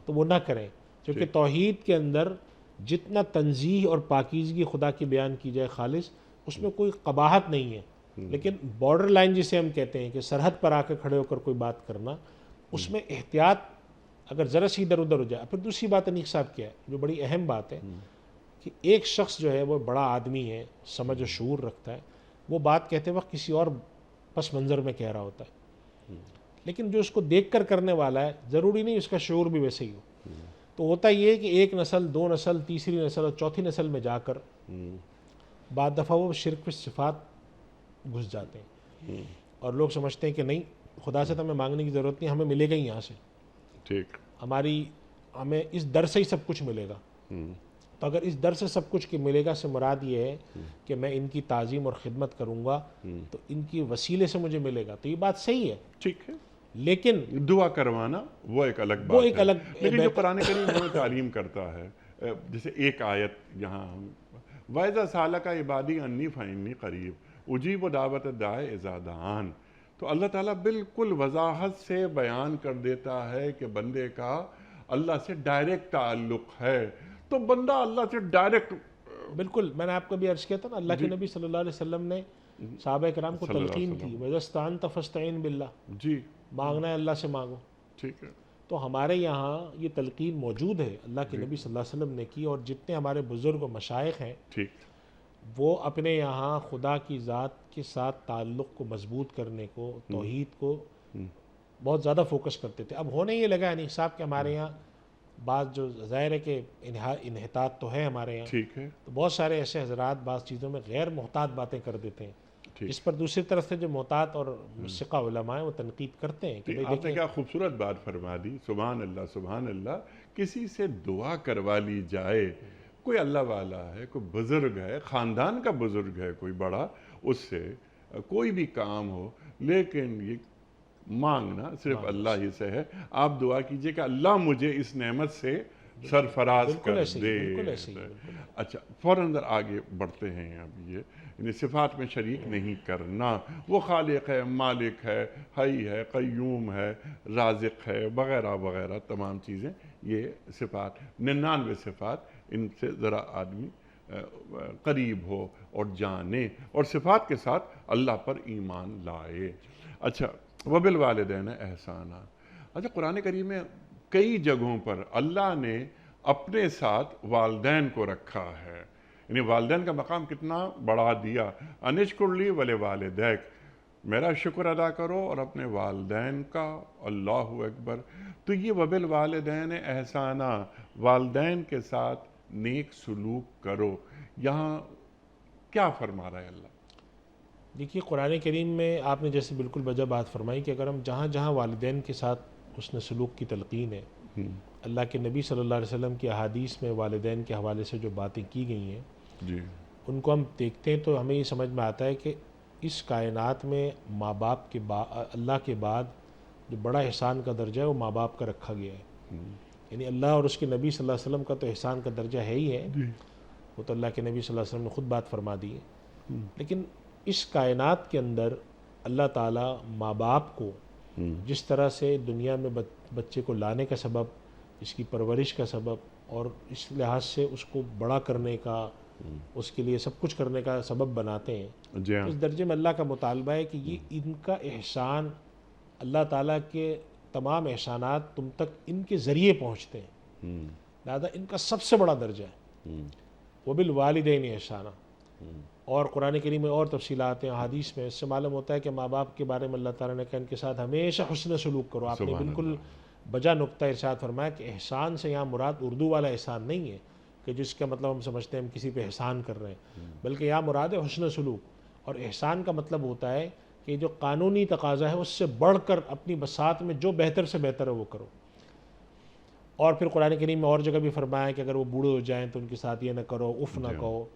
तो वो ना करें, क्योंकि तौहीद के अंदर जितना तंज़ीह और पाकीज़गी खुदा की बयान की जाए खालिस, उसमें कोई कबाहत नहीं है, लेकिन बॉर्डर लाइन जिसे हम कहते हैं कि सरहद पर आकर खड़े होकर कोई बात करना, उसमें एहतियात अगर ज़रा सी इधर उधर हो जाए। फिर दूसरी बात अनीक साहब क्या है, जो बड़ी अहम बात है कि एक शख्स जो है वो बड़ा आदमी है, समझ और शऊर रखता है, वो बात कहते वक्त किसी और पस मंज़र में कह रहा होता है, लेकिन जो उसको देख कर करने वाला है ज़रूरी नहीं उसका शऊर भी वैसे ही हो। तो होता ये है कि एक नस्ल, दो नस्ल, तीसरी नस्ल और चौथी नस्ल में जाकर बाद दफ़ा वो शिर्क पे सिफ़ात घुस जाते हैं, और लोग समझते हैं कि नहीं, खुदा से तो हमें मांगने की ज़रूरत नहीं, हमें मिलेगा ही यहाँ से, ठीक, हमें इस दर से ही सब कुछ मिलेगा। तो अगर इस दर से सब कुछ की मिलेगा से मुराद ये है कि मैं इनकी ताज़ीम और ख़िदमत करूँगा तो इनकी वसीले से मुझे मिलेगा, तो ये बात सही है, ठीक है, लेकिन दुआ करवाना वो एक अलग बात, वो एक अलग। लेकिन जो कुरान करीम हमें तालीम करता है, जैसे एक आयत यहाँ वाइज़ा साला का इबादी अन्नी फ़इन्नी करीब उजीब दावत दाए इज़ादान, तो अल्लाह ताला बिल्कुल वजाहत से बयान कर देता है कि बंदे का अल्लाह से डायरेक्ट ताल्लुक़ है, तो बंदा अल्लाह से डायरेक्ट, बिल्कुल, मैंने आपको भी अर्ज़ किया था ना, अल्लाह के नबी सल्लल्लाहु अलैहि वसल्लम ने सहाबा किराम को तलकीन की, वज़स्तान तफ़स्ताइन बिल्लाह, जी, मांगना है अल्लाह से मांगो, ठीक है। तो हमारे यहाँ ये तलकीन मौजूद है, अल्लाह के नबी सल्लल्लाहु अलैहि वसल्लम ने की, और जितने हमारे बुज़ुर्ग व मशाइख हैं ठीक। वो अपने यहाँ खुदा की ज़ात के साथ ताल्लुक़ को मजबूत करने को, तौहीद को बहुत ज़्यादा फोकस करते थे। अब होने ये लगा अनीक साहब कि हमारे यहाँ बात जो ज़ाहिर है कि इन्हितात तो है हमारे यहाँ, ठीक है। तो बहुत सारे ऐसे हजरात बाज़ चीज़ों में गैर मोहतात बातें कर देते हैं, ठीक। इस पर दूसरी तरफ से जो मोहतात और मुस्सिक़ा उलमा हैं वो तनकीद करते हैं कि भाई आपने देखिए क्या खूबसूरत बात फरमा दी, सुभान अल्लाह सुभान अल्लाह। किसी से दुआ करवा ली जाए, कोई अल्लाह वाला है, कोई बुज़ुर्ग है, ख़ानदान का बुज़ुर्ग है कोई बड़ा, उससे कोई भी काम हो, लेकिन ये मांगना सिर्फ अल्लाह ही से है। आप दुआ कीजिए कि अल्लाह मुझे इस नेमत से सरफराज बिल्कुल कर ऐसे ही, दे। बिल्कुल ऐसे ही, बिल्कुल। अच्छा, फ़ौरन अंदर आगे बढ़ते हैं। अब ये यानी सिफ़ात में शरीक नहीं करना, वो खालिक है, मालिक है, हई है, क़य्यूम है, राज़िक़ है, वग़ैरह वग़ैरह तमाम चीज़ें, ये सिफ़ात 99 सिफ़ात, इनसे ज़रा आदमी करीब हो और जाने और सिफ़ात के साथ अल्लाह पर ईमान लाए। अच्छा, वबिल वालिदैन एहसाना। अच्छा, कुरान करीम में कई जगहों पर अल्लाह ने अपने साथ वालदैन को रखा है, यानी वालदैन का मकाम कितना बढ़ा दिया। अनिश्कुरली वले वालिदैक, मेरा शुक्र अदा करो और अपने वालदैन का। अल्लाहु अकबर। तो ये वबिल वालिदैन एहसाना, वालदैन के साथ नेक सलूक करो, यहाँ क्या फरमा रहा है अल्लाह? देखिए कुरान करीम में आपने जैसे बिल्कुल वजह बात फरमाई कि अगर हम जहाँ जहाँ वालिदैन के साथ हुस्न सलूक की तलकीन है, अल्लाह के नबी सल्लल्लाहु अलैहि वसल्लम की अहादीस में वालिदैन के हवाले से जो बातें की गई हैं जी, उनको हम देखते हैं तो हमें ये समझ में आता है कि इस कायनात में माँ बाप के बाद, अल्लाह के बाद जो बड़ा एहसान का दर्जा है वो माँ बाप का रखा गया है। यानी अल्लाह और उसके नबी सल्लल्लाहु अलैहि वसल्लम का तो एहसान का दर्जा है ही है, वो तो अल्लाह के नबी सल्लल्लाहु अलैहि वसल्लम ने खुद बात फरमा दी है। लेकिन इस कायनात के अंदर अल्लाह ताला माँ बाप को जिस तरह से दुनिया में बच्चे को लाने का सबब, इसकी परवरिश का सबब और इस लिहाज से उसको बड़ा करने का, उसके लिए सब कुछ करने का सबब बनाते हैं, जी हाँ, इस दर्जे में अल्लाह का मुतालबा है कि ये इनका एहसान, अल्लाह ताला के तमाम एहसानात तुम तक इनके ज़रिए पहुँचते हैं, लिहाजा इनका सबसे बड़ा दर्जा है वबिल वालिदैन एहसाना। और कुरान करीम में और तफसीलात हैं, हदीस में इससे मालूम होता है कि माँ बाप के बारे में अल्लाह ताला ने कहा इनके साथ हमेशा हुस्न सलूक करो। आपने सुभान बिल्कुल बजा नुक्ता इरशाद फरमाया कि एहसान से यहाँ मुराद उर्दू वाला एहसान नहीं है कि जिसका मतलब हम समझते हैं हम किसी पे एहसान कर रहे हैं, बल्कि यहाँ मुराद है हुस्न सलूक। और एहसान का मतलब होता है कि जो कानूनी तकाजा है उससे बढ़कर अपनी बसात में जो बेहतर से बेहतर है वो करो। और फिर कुरान करीम में और जगह भी फरमाया कि अगर वो बूढ़े हो जाएँ तो उनके साथ ये ना करो, उफ़ ना कहो।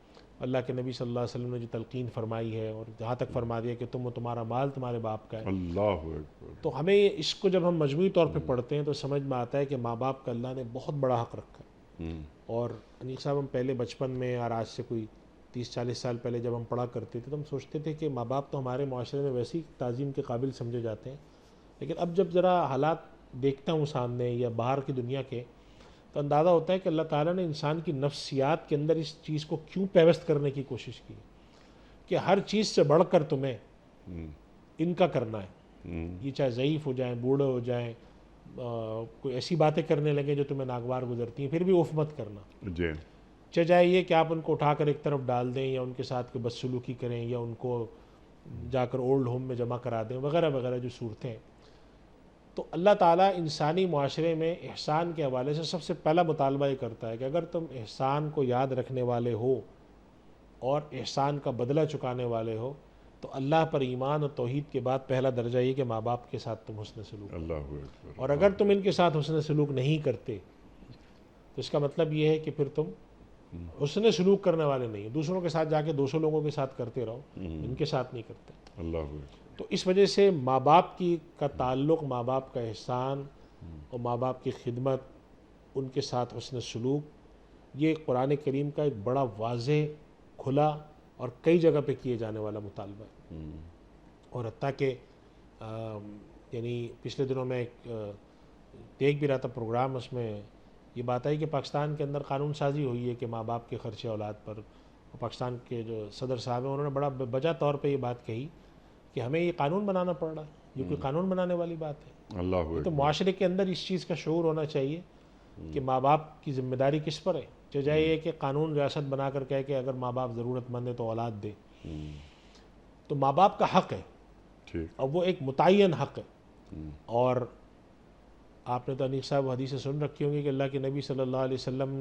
अल्लाह के नबी सल्लल्लाहु अलैहि वसल्लम ने जो तलकीन फरमाई है और जहाँ तक फरमा दिया कि तुम तुम्हारा माल तुम्हारे बाप का है। अल्लाहु अकबर। तो हमें इसको जब हम मजमूई तौर पे पढ़ते हैं तो समझ में आता है कि माँ बाप का अल्लाह ने बहुत बड़ा हक़ रखा है। और अनीक साहब, हम पहले बचपन में और आज से कोई 30-40 साल पहले जब हम पढ़ा करते थे तो हम सोचते थे कि माँ बाप तो हमारे माशरे में वैसे ही ताज़ीम के काबिल समझे जाते हैं, लेकिन अब जब ज़रा हालात देखता हूँ सामने या बाहर की दुनिया के, तो अंदाज़ा होता है कि अल्लाह ताला ने इंसान की नफ्सियात के अंदर इस चीज़ को क्यों पेवस्त करने की कोशिश की कि हर चीज़ से बढ़कर तुम्हें इनका करना है। ये चाहे ज़ईफ़ हो जाएं, बूढ़े हो जाएं, कोई ऐसी बातें करने लगे जो तुम्हें नागवार गुजरती हैं, फिर भी उफ़ मत करना। जी, चाहे जाए ये कि आप उनको उठाकर एक तरफ डाल दें या उनके साथ कोई बदसलूकी करें या उनको जाकर ओल्ड होम में जमा करा दें, वगैरह वगैरह जो सूरतें हैं। तो अल्लाह ताला इंसानी माशरे में एहसान के हवाले से सबसे पहला मुतालबा ये करता है कि अगर तुम एहसान को याद रखने वाले हो और एहसान का बदला चुकाने वाले हो तो अल्लाह पर ईमान और तौहीद के बाद पहला दर्जा ये कि माँ बाप के साथ तुम हुस्न सलूक करो। अल्लाहु अकबर। और अगर तुम इनके साथ हुस्न सलूक नहीं करते तो इसका मतलब ये है कि फिर तुम हुस्न सलूक करने वाले नहीं, दूसरों के साथ जाके 200 लोगों के साथ करते रहो, इनके साथ नहीं करते। अल्लाहु अकबर। तो इस वजह से माँ बाप की का ताल्लुक़, माँ बाप का एहसान और माँ बाप की खिदमत, उनके साथ हुस्न सलूक, ये कुरान करीम का एक बड़ा वाज़ेह, खुला और कई जगह पे किए जाने वाला मुतालबा है। और हत्ता कि यानी पिछले दिनों में एक देख भी रहा था प्रोग्राम, उसमें ये बात आई कि पाकिस्तान के अंदर कानून साजी हुई है कि माँ बाप के ख़र्चे औलाद पर, और पाकिस्तान के जो सदर साहब हैं उन्होंने बड़ा बजा तौर पे ये बात कही कि हमें ये कानून बनाना पड़ रहा है ये कोई कानून बनाने वाली बात है? अल्लाह तो अकबर। माशरे के अंदर इस चीज़ का शऊर होना चाहिए कि माँ बाप की जिम्मेदारी किस पर है। चाहे ये कि कानून रियासत बना कर कहे कि अगर माँ बाप ज़रूरतमंद है तो औलाद दे, तो माँ बाप का हक़ है, ठीक। और वो एक मुतय्यन हक़ है। और आपने तो अनीक साहब हदीसें सुन रखी होंगी कि अल्लाह के नबी सल्लल्लाहु अलैहि वसल्लम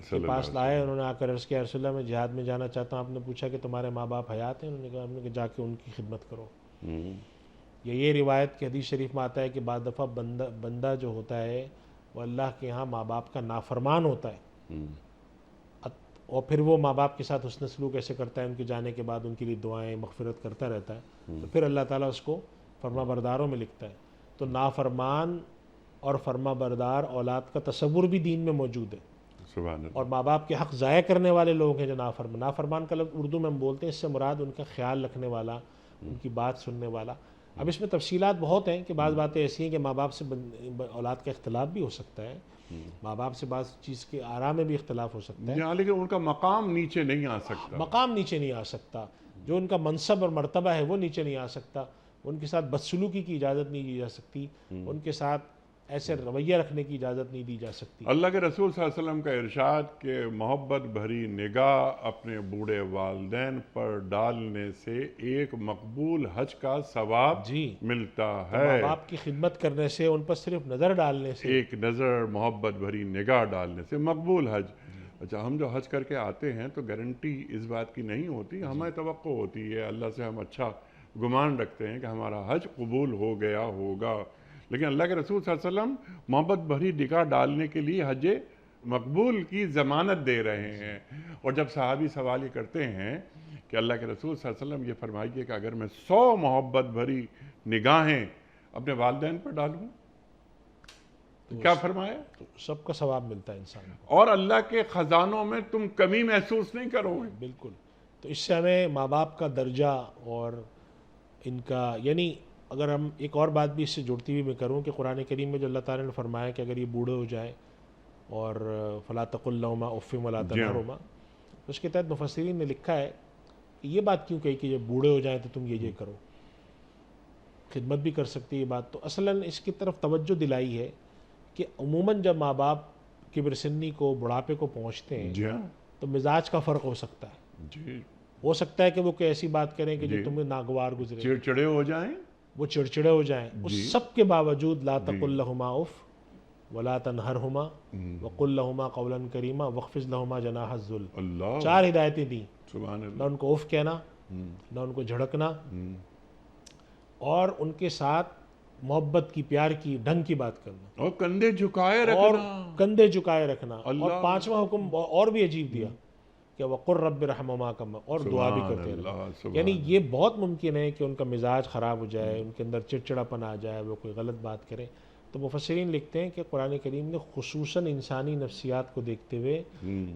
के पास लाए, उन्होंने आकर अर्ज़ किया, रसूलल्लाह मैं जिहाद में जाना चाहता हूँ। आपने पूछा कि तुम्हारे माँ बाप हयात हैं? उन्होंने कहा, हमने कहा जाके उनकी खिदमत करो। ये रिवायत के हदीस शरीफ में आता है कि बाद दफ़ा बंदा जो होता है वो अल्लाह के यहाँ माँ बाप का नाफरमान होता है, और फिर वो माँ बाप के साथ हुस्न सलूक ऐसे करता है, उनके जाने के बाद उनके लिए दुआएं मग़फ़िरत करता रहता है, तो फिर अल्लाह ताला उसको फर्माबरदारों में लिखता है। तो नाफरमान और फर्माबरदार औलाद का तसव्वुर भी दीन में मौजूद है। सुभान अल्लाह। और माँ बाप के हक़ ज़ाया करने वाले लोग हैं जो नाफरमान का लफ्ज़ उर्दू में हम बोलते हैं, इससे मुराद उनका ख्याल रखने वाला, उनकी बात सुनने वाला। अब इसमें तफसीलात बहुत हैं कि बाज़ बातें ऐसी हैं कि माँ बाप से औलाद का इख्तलाफ भी हो सकता है, माँ बाप से बाज़ चीज़ के आरा में भी इख्तलाफ हो सकता है, हाँ, लेकिन उनका मकाम नीचे नहीं आ सकता। मकाम नीचे नहीं आ सकता, जो उनका मनसब और मर्तबा है वो नीचे नहीं आ सकता, उनके साथ बदसलूकी की इजाज़त नहीं दी जा सकती, उनके साथ ऐसे रवैया रखने की इजाज़त नहीं दी जा सकती। अल्लाह के रसूल सल्लल्लाहु अलैहि वसल्लम का इरशाद के मोहब्बत भरी निगाह अपने बूढ़े वालिदैन पर डालने से एक मकबूल हज का सवाब जी, मिलता तो है। माँ बाप की खिदमत करने से, उन पर सिर्फ नज़र डालने से, एक नज़र मोहब्बत भरी निगाह डालने से मकबूल हज। अच्छा, हम जो हज करके आते हैं तो गारंटी इस बात की नहीं होती, हमें तवक्को होती है, अल्लाह से हम अच्छा गुमान रखते हैं कि हमारा हज कबूल हो गया होगा। लेकिन अल्लाह के रसूल सल्लल्लाहु अलैहि वसल्लम मोहब्बत भरी निगाह डालने के लिए हज मकबूल की ज़मानत दे रहे हैं। और जब सहाबी सवाल ये करते हैं कि अल्लाह के रसूल सल्लल्लाहु अलैहि वसल्लम ये फरमाइए कि अगर मैं 100 मोहब्बत भरी निगाहें अपने वालिदैन पर डालूं तो क्या फरमाया? तो सबका सवाब मिलता है इंसान को। और अल्लाह के ख़जानों में तुम कमी महसूस नहीं करोगे। बिल्कुल। तो इससे हमें माँ बाप का दर्जा और इनका, यानी अगर हम एक और बात भी इससे जुड़ती हुई मैं करूँ कि कुरान करीम में जो अल्लाह ताला ने फरमाया कि अगर ये बूढ़े हो जाए और फ़ला तक़ुल लहुमा उफ़्फ़िन वला तनहरुमा, तो उसके तहत मुफ़स्सिरीन ने लिखा है कि ये बात क्यों कही कि जब बूढ़े हो जाए तो तुम ये करो, खिदमत भी कर सकती है ये बात। तो असलन इसकी तरफ तवज्जो दिलाई है कि अमूमन जब माँ बाप किबरसिन्नी को, बुढ़ापे को पहुँचते हैं, जी हाँ, तो मिजाज का फ़र्क हो सकता है। जी, हो सकता है कि वो कोई ऐसी बात करें कि जी। जो तुम्हें नागवार गुजरे, चिड़चिड़े हो जाएं। वो चिड़चिड़े हो जाएं। जी। उस सब के बावजूद ला तक़ुल लहुमा उफ़ वला तनहरहुमा वक़ुल लहुमा क़ौलन करीमा वख़्फ़िज़ लहुमा जनाहज़्ज़ुल। अल्लाह, 4 हिदायतें दी, सुभान ना अल्लाह। उनको उफ़ कहना, ना उनको झड़कना, और उनके साथ मोहब्बत की, प्यार की, ढंग की बात करना, और कंधे झुकाए और रखना। कंधे झुकाए रखना। और अल्लाह। 5वां हुक्म और भी अजीब दिया कि वक़ुर रब्बिरहमुमा कमा, और दुआ भी करते सुभान अल्लाह, रहना। सुभान यानी ये बहुत मुमकिन है कि उनका मिजाज ख़राब हो जाए, उनके अंदर चिड़चिड़ापन आ जाए, वो कोई गलत बात करे। तो मुफस्सिरीन लिखते हैं कि कुरान करीम ने खुसूसन इंसानी नफ्सियात को देखते हुए,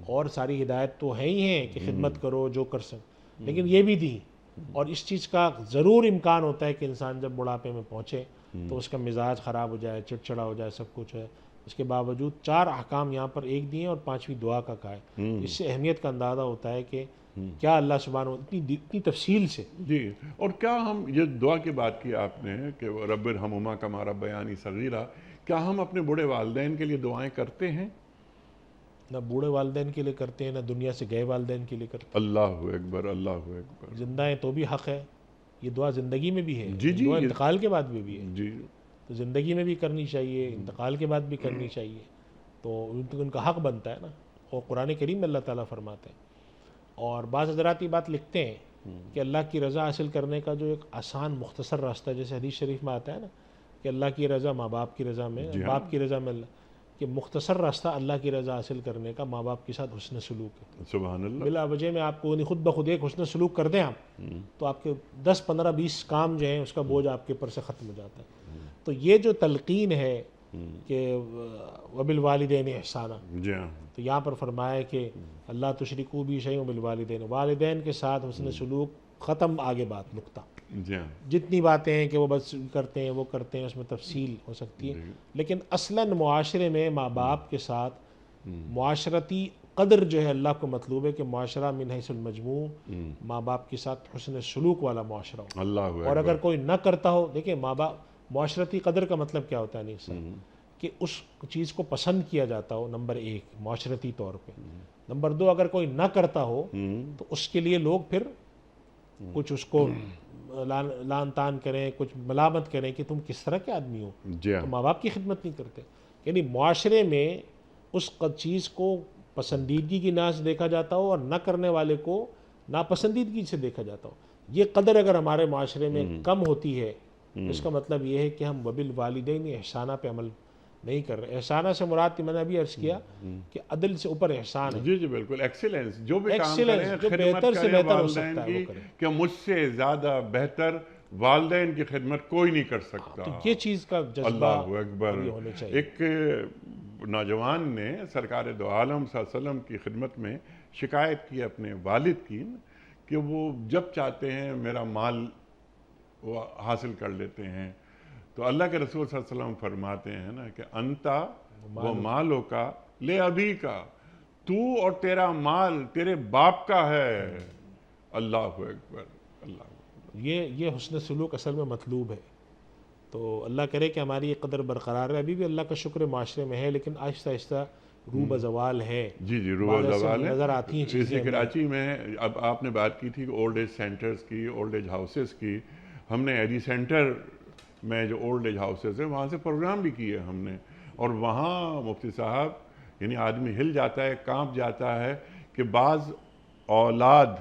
और सारी हिदायत तो है ही हैं कि खिदमत करो जो कर सक, लेकिन ये भी दी। और इस चीज़ का ज़रूर इम्कान होता है कि इंसान जब बुढ़ापे में पहुँचे तो उसका मिजाज ख़राब हो जाए, चिड़चिड़ा हो जाए, सब कुछ है। उसके बावजूद 4 अहकाम यहाँ पर एक दिए और 5वीं दुआ का कहा है। इससे अहमियत का अंदाज़ा होता है कि क्या अल्लाह सुब्हानहू इतनी तफसील से। जी। और क्या हम, ये दुआ की बात की आपने कि रब्बिरहमुमा कमा रब्बयानी सगीरा, क्या हम अपने बूढ़े वालिदैन के लिए दुआएं करते हैं? ना बूढ़े वालिदैन के लिए करते हैं, ना दुनिया से गए वालिदैन के लिए करते अल्लाह अकबर, अल्लाह अकबर। हैं। जिंदा हैं तो भी हक़ है, ये दुआ ज़िंदगी में भी है, जी, जी, दुआ ये- इंतकाल के बाद में भी है। जी, तो ज़िंदगी में भी करनी चाहिए, इंतकाल के बाद भी करनी चाहिए, तो उनका हक़ बनता है ना। और कुरान करीम में अल्लाह ताला फरमाते हैं, और बाज़ हज़रात ये बात लिखते हैं कि अल्लाह की रज़ा हासिल करने का जो एक आसान मुख्तसर रास्ता है, जैसे हदीस शरीफ में आता है ना कि अल्लाह की रज़ा माँ बाप की रज़ा में, जी हाँ। बाप की रज़ा में अल्लाह, कि मुख्तसर रास्ता अल्लाह की रज़ा हासिल करने का माँ बाप के साथ हुस्न सलूक है। सुभान अल्लाह। बिला वजह में आपको खुद ब खुद एक हुस्न सलूक कर दें आप, तो आपके 10, 15, 20 काम जो हैं उसका बोझ आपके ऊपर से ख़त्म हो जाता है। तो ये जो तलकीन है कि वबिल वालिदैन ihसाना, जी हाँ, तो यहाँ पर फरमाया है कि अल्लाह तुशरिकू भी शैअन बिल वालिदैन, वालिदैन के साथ हुस्न सलूक ख़त्म, आगे बात नुक्ता। जी हाँ, जितनी बातें हैं कि वो बस करते हैं, वो करते हैं, उसमें तफसील हो सकती है, लेकिन असलन मुआशरे में माँ बाप के साथ मुआशरती कदर जो है अल्लाह को मतलूब है कि माशरा मिन हैसुल मजमू माँ बाप के साथ हुस्न सलूक वाला माशरा हो। अल्लाह और अगर कोई ना करता हो, देखिए माँ बाप, माशरती कदर का मतलब क्या होता है नहीं सर, कि उस चीज़ को पसंद किया जाता हो, नंबर एक माशरती तौर पे। नंबर दो, अगर कोई ना करता हो तो उसके लिए लोग फिर कुछ उसको लान तान करें, कुछ मलामत करें कि तुम किस तरह के आदमी हो, जी हाँ, तो माँ बाप की खिदमत नहीं करते। यानी माशरे में उस चीज़ को पसंदीदगी की नाज देखा जाता हो और न करने वाले को नापसंदीदगी से देखा जाता हो। ये कदर अगर हमारे माशरे में कम होती है तो इसका मतलब ये है कि हम वबिल वालिदैन एहसाना पे अमल नहीं कर रहे। एहसाना से मुराद मैंने अभी अर्ज किया कि अदल से ऊपर एहसान है। जी जी बिल्कुल, एक्सीलेंस, जो भी काम Excellence, करें जो खिदमत बेहतर से करें बेहतर हो वालिदैन सकता है वो की, करें। कि मुझसे ज़्यादा बेहतर वालिदैन की खिदमत कोई नहीं कर सकता। तो ये चीज़ का जज्बा अल्लाह अकबर। अभी होना चाहिए। एक नौजवान ने सरकार दो आलम सल्लल्लाहु अलैहि वसल्लम की खिदमत में शिकायत की अपने वालिद की कि वो जब चाहते हैं मेरा माल वो हासिल कर लेते हैं। तो अल्लाह के रसूल सल्लल्लाहु अलैहि वसल्लम फरमाते हैं ना कि अंता वो मालों का ले अभी का, तू और तेरा माल तेरे बाप का है। अल्लाह अकबर, अल्लाह अकबर। ये हुस्न सलूक असल में मतलूब है। तो अल्लाह करे कि हमारी ये कदर बरकरार है। अभी भी अल्लाह का शुक्र माशरे में है, लेकिन आहिस्ता आहिस्ता रू बज़वाल है। जी जी, रूह बाद ऐसे ज़वाल है। नज़र आती हैं इसी चीज़ें। कराची में अब आपने बात की थी ओल्ड एज सेंटर्स की, ओल्ड एज हाउसेस की। हमने एडी सेंटर में जो ओल्ड एज हाउसेस है वहाँ से प्रोग्राम भी किए हमने, और वहाँ मुफ्ती साहब, यानी आदमी हिल जाता है, कांप जाता है कि बाज़ औलाद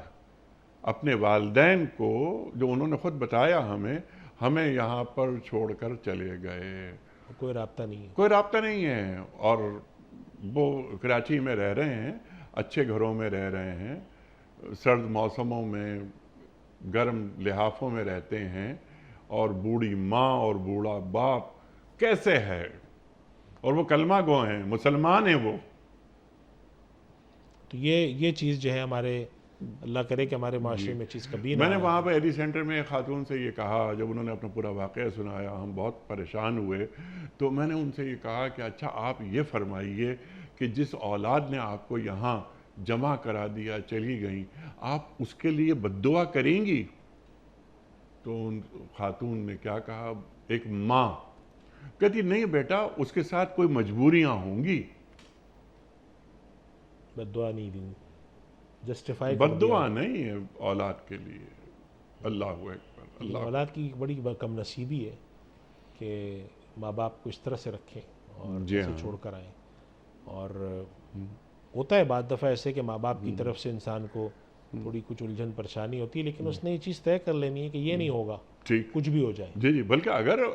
अपने वालिदैन को, जो उन्होंने ख़ुद बताया हमें यहाँ पर छोड़कर चले गए, कोई राब्ता नहीं है। कोई राब्ता नहीं है। और वो कराची में रह रहे हैं, अच्छे घरों में रह रहे हैं, सर्द मौसमों में गर्म लिहाफ़ों में रहते हैं, और बूढ़ी माँ और बूढ़ा बाप कैसे है, और वो कलमा गो हैं, मुसलमान हैं वो। तो ये चीज़ जो है हमारे, अल्लाह करे कि हमारे माशरे में चीज़ कभी ना मैंने आए। वहाँ पर एडी सेंटर में एक खातून से ये कहा, जब उन्होंने अपना पूरा वाक़या सुनाया, हम बहुत परेशान हुए। तो मैंने उनसे ये कहा कि अच्छा आप ये फरमाइए कि जिस औलाद ने आपको यहाँ जमा करा दिया, चली गई, आप उसके लिए बद्दुआ करेंगी? तो उन खातून ने क्या कहा, एक माँ कहती नहीं बेटा, उसके साथ कोई मजबूरियाँ होंगी। बद्दुआ नहीं दी, जस्टिफाई बद्दुआ नहीं है औलाद के लिए। अल्लाह अकबर, अल्लाह। औलाद की बड़ी कम नसीबी है कि माँ बाप को इस तरह से रखें और जी ऐसे हाँ। छोड़ कर आएँ। और होता है बाद दफ़ा ऐसे कि माँ बाप की तरफ से इंसान को थोड़ी कुछ उलझन परेशानी होती है, लेकिन उसने ये चीज़ तय कर लेनी है कि ये नहीं होगा, ठीक, कुछ भी हो जाए। जी जी, बल्कि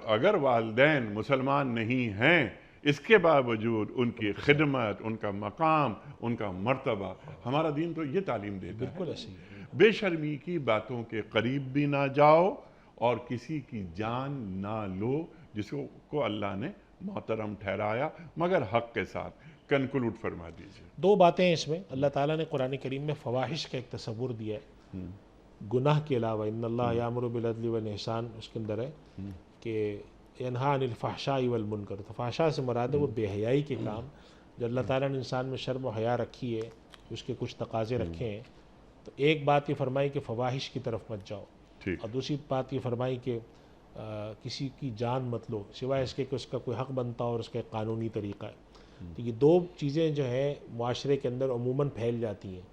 अगर वालिदैन मुसलमान नहीं हैं, इसके बावजूद उनकी खिदमत, उनका मकाम, उनका मर्तबा, हमारा दीन तो ये तालीम देता है। बिल्कुल ऐसे ही है। बेशर्मी की बातों के करीब भी ना जाओ और किसी की जान ना लो जिसको अल्लाह ने मोहतरम ठहराया, मगर हक के साथ। कंक्लूड फरमा दीजिए। दो बातें हैं इसमें। अल्लाह ताला ने कुरान करीम में फ़वाहिश का एक तस्वुर दिया है, गुनाह के अलावा। इन्नल्लाह यामुरु बिल अदली वल इहसान, उसके अंदर है कि यनहा अनिल फ़हशाई वल मुनकर। तो फ़हशा से मुराद है वो बेहयाई के काम जो अल्लाह ताला ने इंसान में शर्म व हया रखी है, उसके कुछ तकाजे रखे हैं। तो एक बात ये फरमाई कि फ़वाहिश की तरफ मत जाओ, ठीक, और दूसरी बात ये फरमाई कि किसी की जान मत लो सिवाय इसके कि उसका कोई हक़ बनता हो और उसका एक कानूनी तरीक़ा है। तो ये दो चीज़ें जो है माशरे के अंदर अमूमन फैल जाती हैं।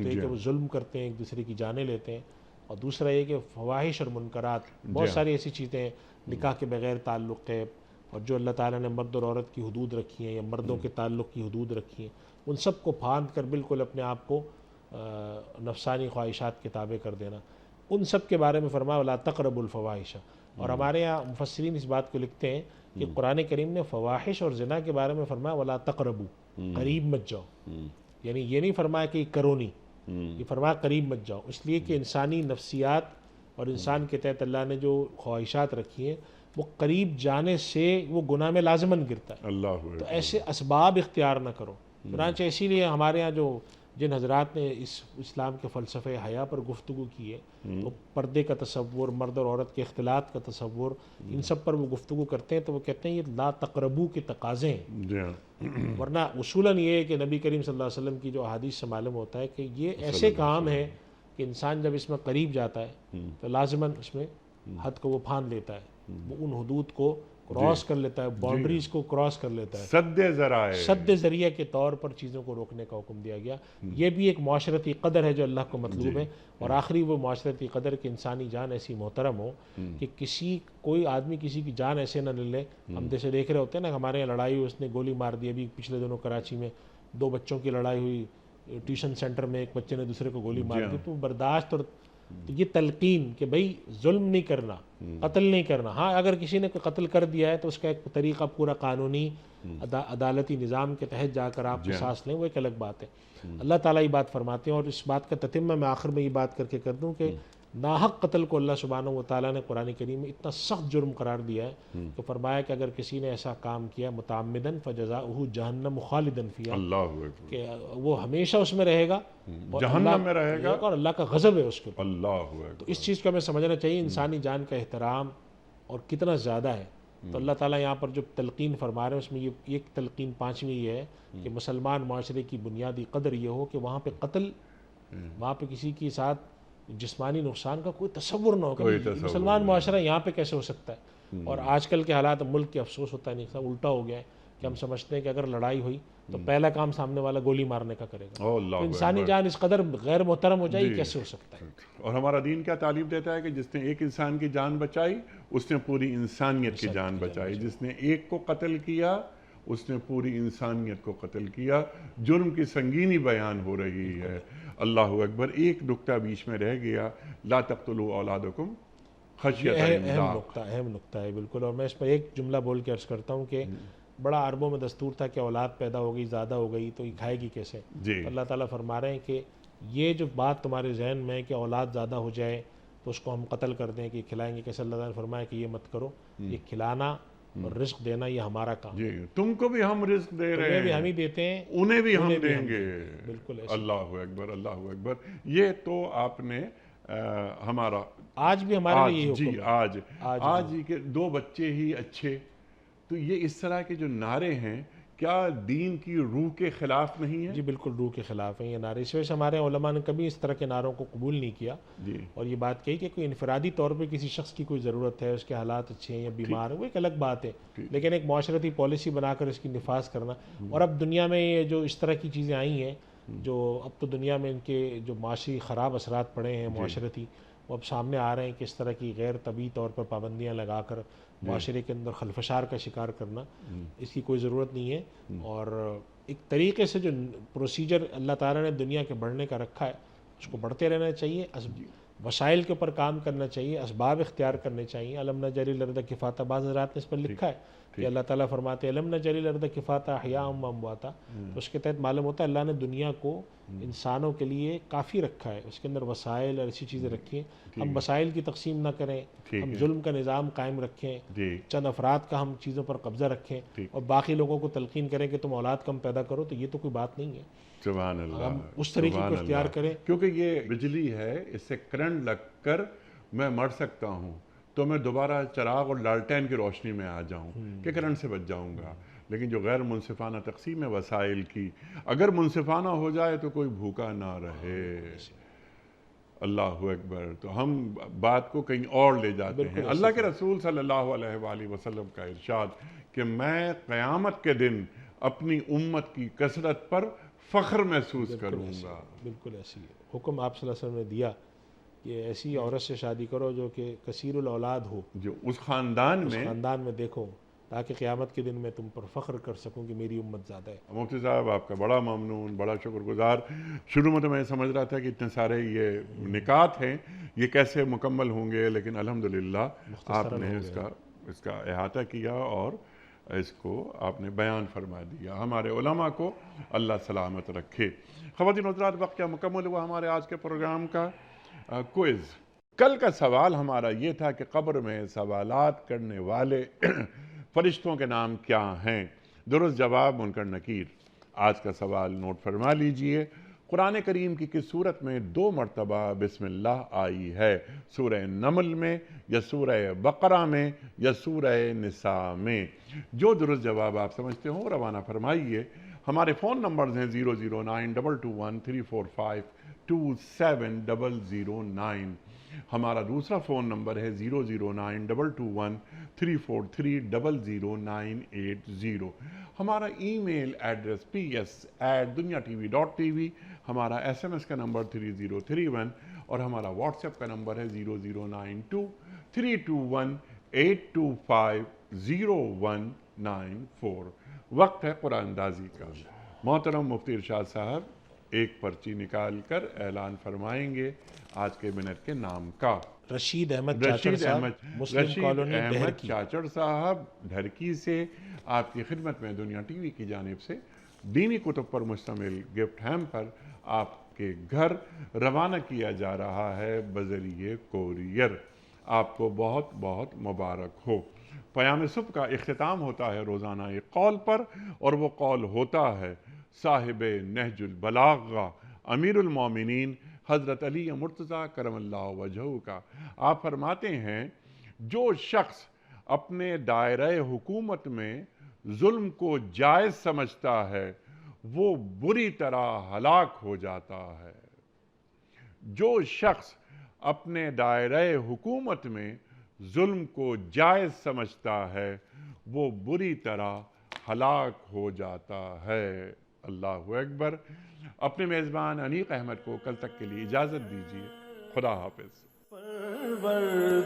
तो एक वो जुल्म करते हैं, एक दूसरे की जानें लेते हैं, और दूसरा ये कि फ़वाहिश और मुनकरात, बहुत सारी ऐसी चीज़ें हैं, निकाह के बग़ैर ताल्लुक़ है, और जो अल्लाह ताला ने मर्द और औरत की हदूद रखी हैं या मर्दों के ताल्लुक़ की हदूद रखी हैं, उन सब को फांद कर बिल्कुल अपने आप को नफसानी ख्वाहिशात के ताबे कर देना, उन सब के बारे में फरमाया वला तक़रबुल फ़वाहिश। और हमारे यहाँ मुफस्सिरीन इस बात को लिखते हैं कि कुरान करीम ने फ़वाहिश और ज़िना के बारे में फरमाया वला तक़रबू, करीब मत जाओ। यानी ये नहीं फरमाया कि करो नहीं, ये फरमाया करीब मत जाओ, इसलिए कि इंसानी नफ्सियात और इंसान के तहत अल्लाह ने जो ख्वाहिशात रखी हैं वो करीब जाने से वो गुनाह में लाजमन गिरता है। अल्लाह तो ऐसे असबाब इख्तियार ना करो। चुनांचे इसीलिए हमारे यहाँ जो जिन हजरात ने इस इस्लाम के फ़लसफ़े हया पर गुफ्तगू की है, तो पर्दे का तसव्वुर, मर्द और औरत के इख्तिलात का तसव्वुर, इन सब पर वो गुफ्तगू करते हैं। तो वो कहते हैं ये ला तक़रबू के तकाज़े हैं। जी हाँ। वरना उसूलन ये है कि नबी करीम सल्लल्लाहु अलैहि वसल्लम की जो अहादीस से मालूम होता है कि ये ऐसे काम है कि इंसान जब इसमें करीब जाता है तो लाजमन उसमें हद को वो फान लेता है, वो उन हदूद को क्रॉस कर लेता है, बाउंड्रीज को क्रॉस कर लेता है। सद्दे ज़राए, सद्द ज़रिया के तौर पर चीज़ों को रोकने का हुक्म दिया गया। ये भी एक माशरती कदर है जो अल्लाह को मतलूब है। और आखिरी वो माशरती कदर कि इंसानी जान ऐसी मोहतरम हो कि कोई आदमी किसी की जान ऐसे ना ले। हम जैसे देख रहे होते हैं ना, हमारे यहाँ लड़ाई हुई, उसने गोली मार दी। अभी पिछले दिनों कराची में 2 बच्चों की लड़ाई हुई, ट्यूशन सेंटर में एक बच्चे ने दूसरे को गोली मार दी। तो बर्दाश्त और तो ये तलकीन कि भाई जुल्म नहीं करना, कत्ल नहीं करना। हाँ, अगर किसी ने कत्ल कर दिया है तो उसका एक तरीका पूरा कानूनी अदालती निज़ाम के तहत जाकर आप किसास लें, वो एक अलग बात है। अल्लाह ताला ये बात फरमाते हैं। और इस बात का ततिम्मा मैं आखिर में ये बात करके कर दूँ कि नाहक कत्ल को अल्लाह सुब्हानहू व तआला ने कुरान करीम में इतना सख्त जुर्म करार दिया है कि फरमाया कि अगर किसी ने ऐसा काम किया मुतअम्मिदन फ़जज़ाउहु जहन्नम खालिदन फ़ीहा, अल्लाहु अकबर, कि वो हमेशा उसमें रहेगा और जहन्नम में रहेगा और अल्लाह का गज़ब है उसके ऊपर। अल्लाहु तो अकबर। इस चीज़ को हमें समझना चाहिए, इंसानी जान का एहतराम और कितना ज़्यादा है। तो अल्लाह ताला यहाँ पर जो तलकीन फरमा रहे हैं उसमें ये एक तलकीन 5वीं ये है कि मुसलमान माशरे की बुनियादी कदर ये हो कि वहाँ पे कत्ल, वहाँ पे किसी के साथ जिस्मानी नुकसान का कोई तसव्वुर ना हो कि मुसलमान माशरा यहाँ पे कैसे हो सकता है। और आजकल के हालात मुल्क के अफसोस होता है, नहीं सब उल्टा हो गया है कि हम समझते हैं कि अगर लड़ाई हुई तो पहला काम सामने वाला गोली मारने का करेगा। तो इंसानी जान इस कदर गैर मोहतरम हो जाए, कैसे हो सकता है। और हमारा दीन क्या तालीम देता है कि जिसने एक इंसान की जान बचाई उसने पूरी इंसानियत की जान बचाई, जिसने एक को कत्ल किया उसने पूरी इंसानियत को कत्ल किया। जुर्म की संगीनी बयान हो रही है। अल्लाहु अकबर। एक नुक्ता बीच में रह गया, ला तक़्तुलू औलादकुम खशियत इम्लाक़। अहम नुक्ता है बिल्कुल। और मैं इस पर एक जुमला बोल के अर्ज़ करता हूँ कि बड़ा अरबों में दस्तूर था कि औलाद पैदा हो गई, ज़्यादा हो गई तो ये खाएगी कैसे। तो अल्लाह ताला फरमा रहे हैं कि ये जो बात तुम्हारे जहन में है कि औलाद ज़्यादा हो जाए तो उसको हम कत्ल कर दें कि खिलाएंगे कैसे, अल्लाह ताला ने फरमाया कि ये मत करो। ये खिलाना और रिस्क देना ये हमारा काम जी। तुमको भी हम रिस्क दे रहे हैं, भी हम ही देते हैं, उन्हें भी हम देंगे। बिल्कुल। अल्लाहु अकबर, अल्लाहु अकबर। ये तो आपने हमारा आज भी हमारे लिए जी आज ही के 2 बच्चे ही अच्छे। तो ये इस तरह के जो नारे हैं क्या दीन की रूह के खिलाफ नहीं है? जी बिल्कुल रूह के खिलाफ है ये नारे। इस वजह से हमारे उलमा ने कभी इस तरह के नारों को कबूल नहीं किया जी। और ये बात कही कि कोई इनफरादी तौर पे किसी शख्स की कोई ज़रूरत है, उसके हालात अच्छे हैं या बीमार है, वो एक अलग बात है। लेकिन एक माशरती पॉलिसी बनाकर इसकी निफाज करना। और अब दुनिया में ये जो इस तरह की चीज़ें आई हैं, जो अब तो दुनिया में इनके जो माशी ख़राब असरात पड़े हैं माशरती, वो अब सामने आ रहे हैं कि इस तरह की गैर तबी तौर पर पाबंदियाँ लगाकर माशरे के अंदर खलफशार का शिकार करना, इसकी कोई ज़रूरत नहीं है। और एक तरीके से जो प्रोसीजर अल्लाह ताला ने दुनिया के बढ़ने का रखा है उसको बढ़ते रहना चाहिए। वसाइल के ऊपर काम करना चाहिए, असबाब इख्तियार करने चाहिए। अलम नजरिल अर्द किफ़ाता, बाज़ हज़रात ने इस पर लिखा है कि अल्लाह ताला फरमाते हैं अलम नजरिल अर्द किफ़ाता अहयाअम व अमवाता। तो उसके तहत मालूम होता है अल्लाह ने दुनिया को इंसानों के लिए काफ़ी रखा है, उसके अंदर वसाइल और ऐसी चीज़ें रखी हैं। हम वसाइल की तकसीम ना करें, हम जुल्म का निज़ाम कायम रखें, चंद अफराद का हम चीज़ों पर कब्ज़ा रखें और बाकी लोगों को तलकीन करें कि तुम औलाद कम पैदा करो, तो ये तो कोई बात नहीं है। सुभान अल्लाह। हम उस तरीके को इख्तियार करें, क्योंकि ये बिजली है, इससे करंट लगकर मैं मर सकता हूँ तो मैं दोबारा चिराग और लालटेन की रोशनी में आ जाऊँ कि करंट से बच जाऊँगा। लेकिन जो गैर मुनसिफाना तकसीम है वसाइल की, अगर मुनसिफाना हो जाए तो कोई भूखा ना रहे। अल्लाहु अकबर। तो हम बात को कहीं और ले जाते हैं। अल्लाह के रसूल सल्लल्लाहु अलैहि वसल्लम का इरशाद कि मैं क़यामत के दिन अपनी उम्मत की कसरत पर फ़ख्र महसूस करूँगा। बिल्कुल ऐसी है। हुक्म आप सल्लल्लाहु अलैहि वसल्लम ने दिया कि ऐसी औरत से शादी करो जो कि कसीरुल औलाद हो, जो उस ख़ानदान में देखो, ताकि क़यामत के दिन मैं तुम पर फ़ख्र कर सकूं कि मेरी उम्मत ज़्यादा है। मुफ्ती साहब आपका बड़ा ममनून, बड़ा शुक्रगुजार। शुरू में तो मैं समझ रहा था कि इतने सारे ये निकात हैं, ये कैसे मुकम्मल होंगे, लेकिन अल्हम्दुलिल्लाह आपने इसका अहाता किया और इसको आपने बयान फरमा दिया। हमारे उलमा को अल्लाह सलामत रखे। ख़वातीन हज़रात, वक्त क्या मुकम्मल हुआ हमारे आज के प्रोग्राम का क्विज़। कल का सवाल हमारा ये था कि कब्र में सवालात करने वाले फरिश्तों के नाम क्या हैं? दुरुस्त जवाब मुनकर नकीर। आज का सवाल नोट फरमा लीजिए। कुरान करीम की किस सूरत में 2 मरतबा बिस्मिल्लाह आई है, सूरह नमल में या सूरह बकरा में या सूरह निसा में? जो दुरुस्त जवाब आप समझते हो रवाना फरमाइए। हमारे फ़ोन नंबर्स हैं 00922134527 हमारा दूसरा फ़ोन नंबर है 009221343000980। हमारा ईमेल एड्रेस ps@duniatv.tv, हमारा SMS का नंबर 3031 और हमारा व्हाट्सएप का नंबर है 00923218250194। वक्त है कुरान अंदाजी का। मोहतरम मुफ्ती इरशाद साहब एक पर्ची निकाल कर ऐलान फरमाएंगे आज के मिनट के नाम का। रशीद अहमद चाचड़ साहब, मुस्लिम कॉलोनी ढेरकी। चाचड़ साहब ढरकी से आपकी खिदमत में दुनिया टीवी की जानिब से दीनी कुतुब पर मुश्तमिल गिफ्ट हैम्पर आपके घर रवाना किया जा रहा है बजरिए कोरियर। आपको बहुत बहुत मुबारक हो। पयाम सुबह का इख्तिताम होता है रोज़ाना एक कौल पर, और वो कौल होता है साहिब नहजुल बलागा अमीरुल मोमिनीन हज़रत अली मुर्तज़ा करमल्लाहु वजहू का। आप फरमाते हैं जो शख्स अपने दायरे हुकूमत में जुल्म को जायज़ समझता है वो बुरी तरह हलाक हो जाता है। जो शख्स अपने दायरे हुकूमत में जुल्म को जायज़ समझता है वो बुरी तरह हलाक हो जाता है। अल्लाहु अकबर। अपने मेज़बान अनीक अहमद को कल तक के लिए इजाज़त दीजिए। खुदा हाफिज़। परवरदिगारे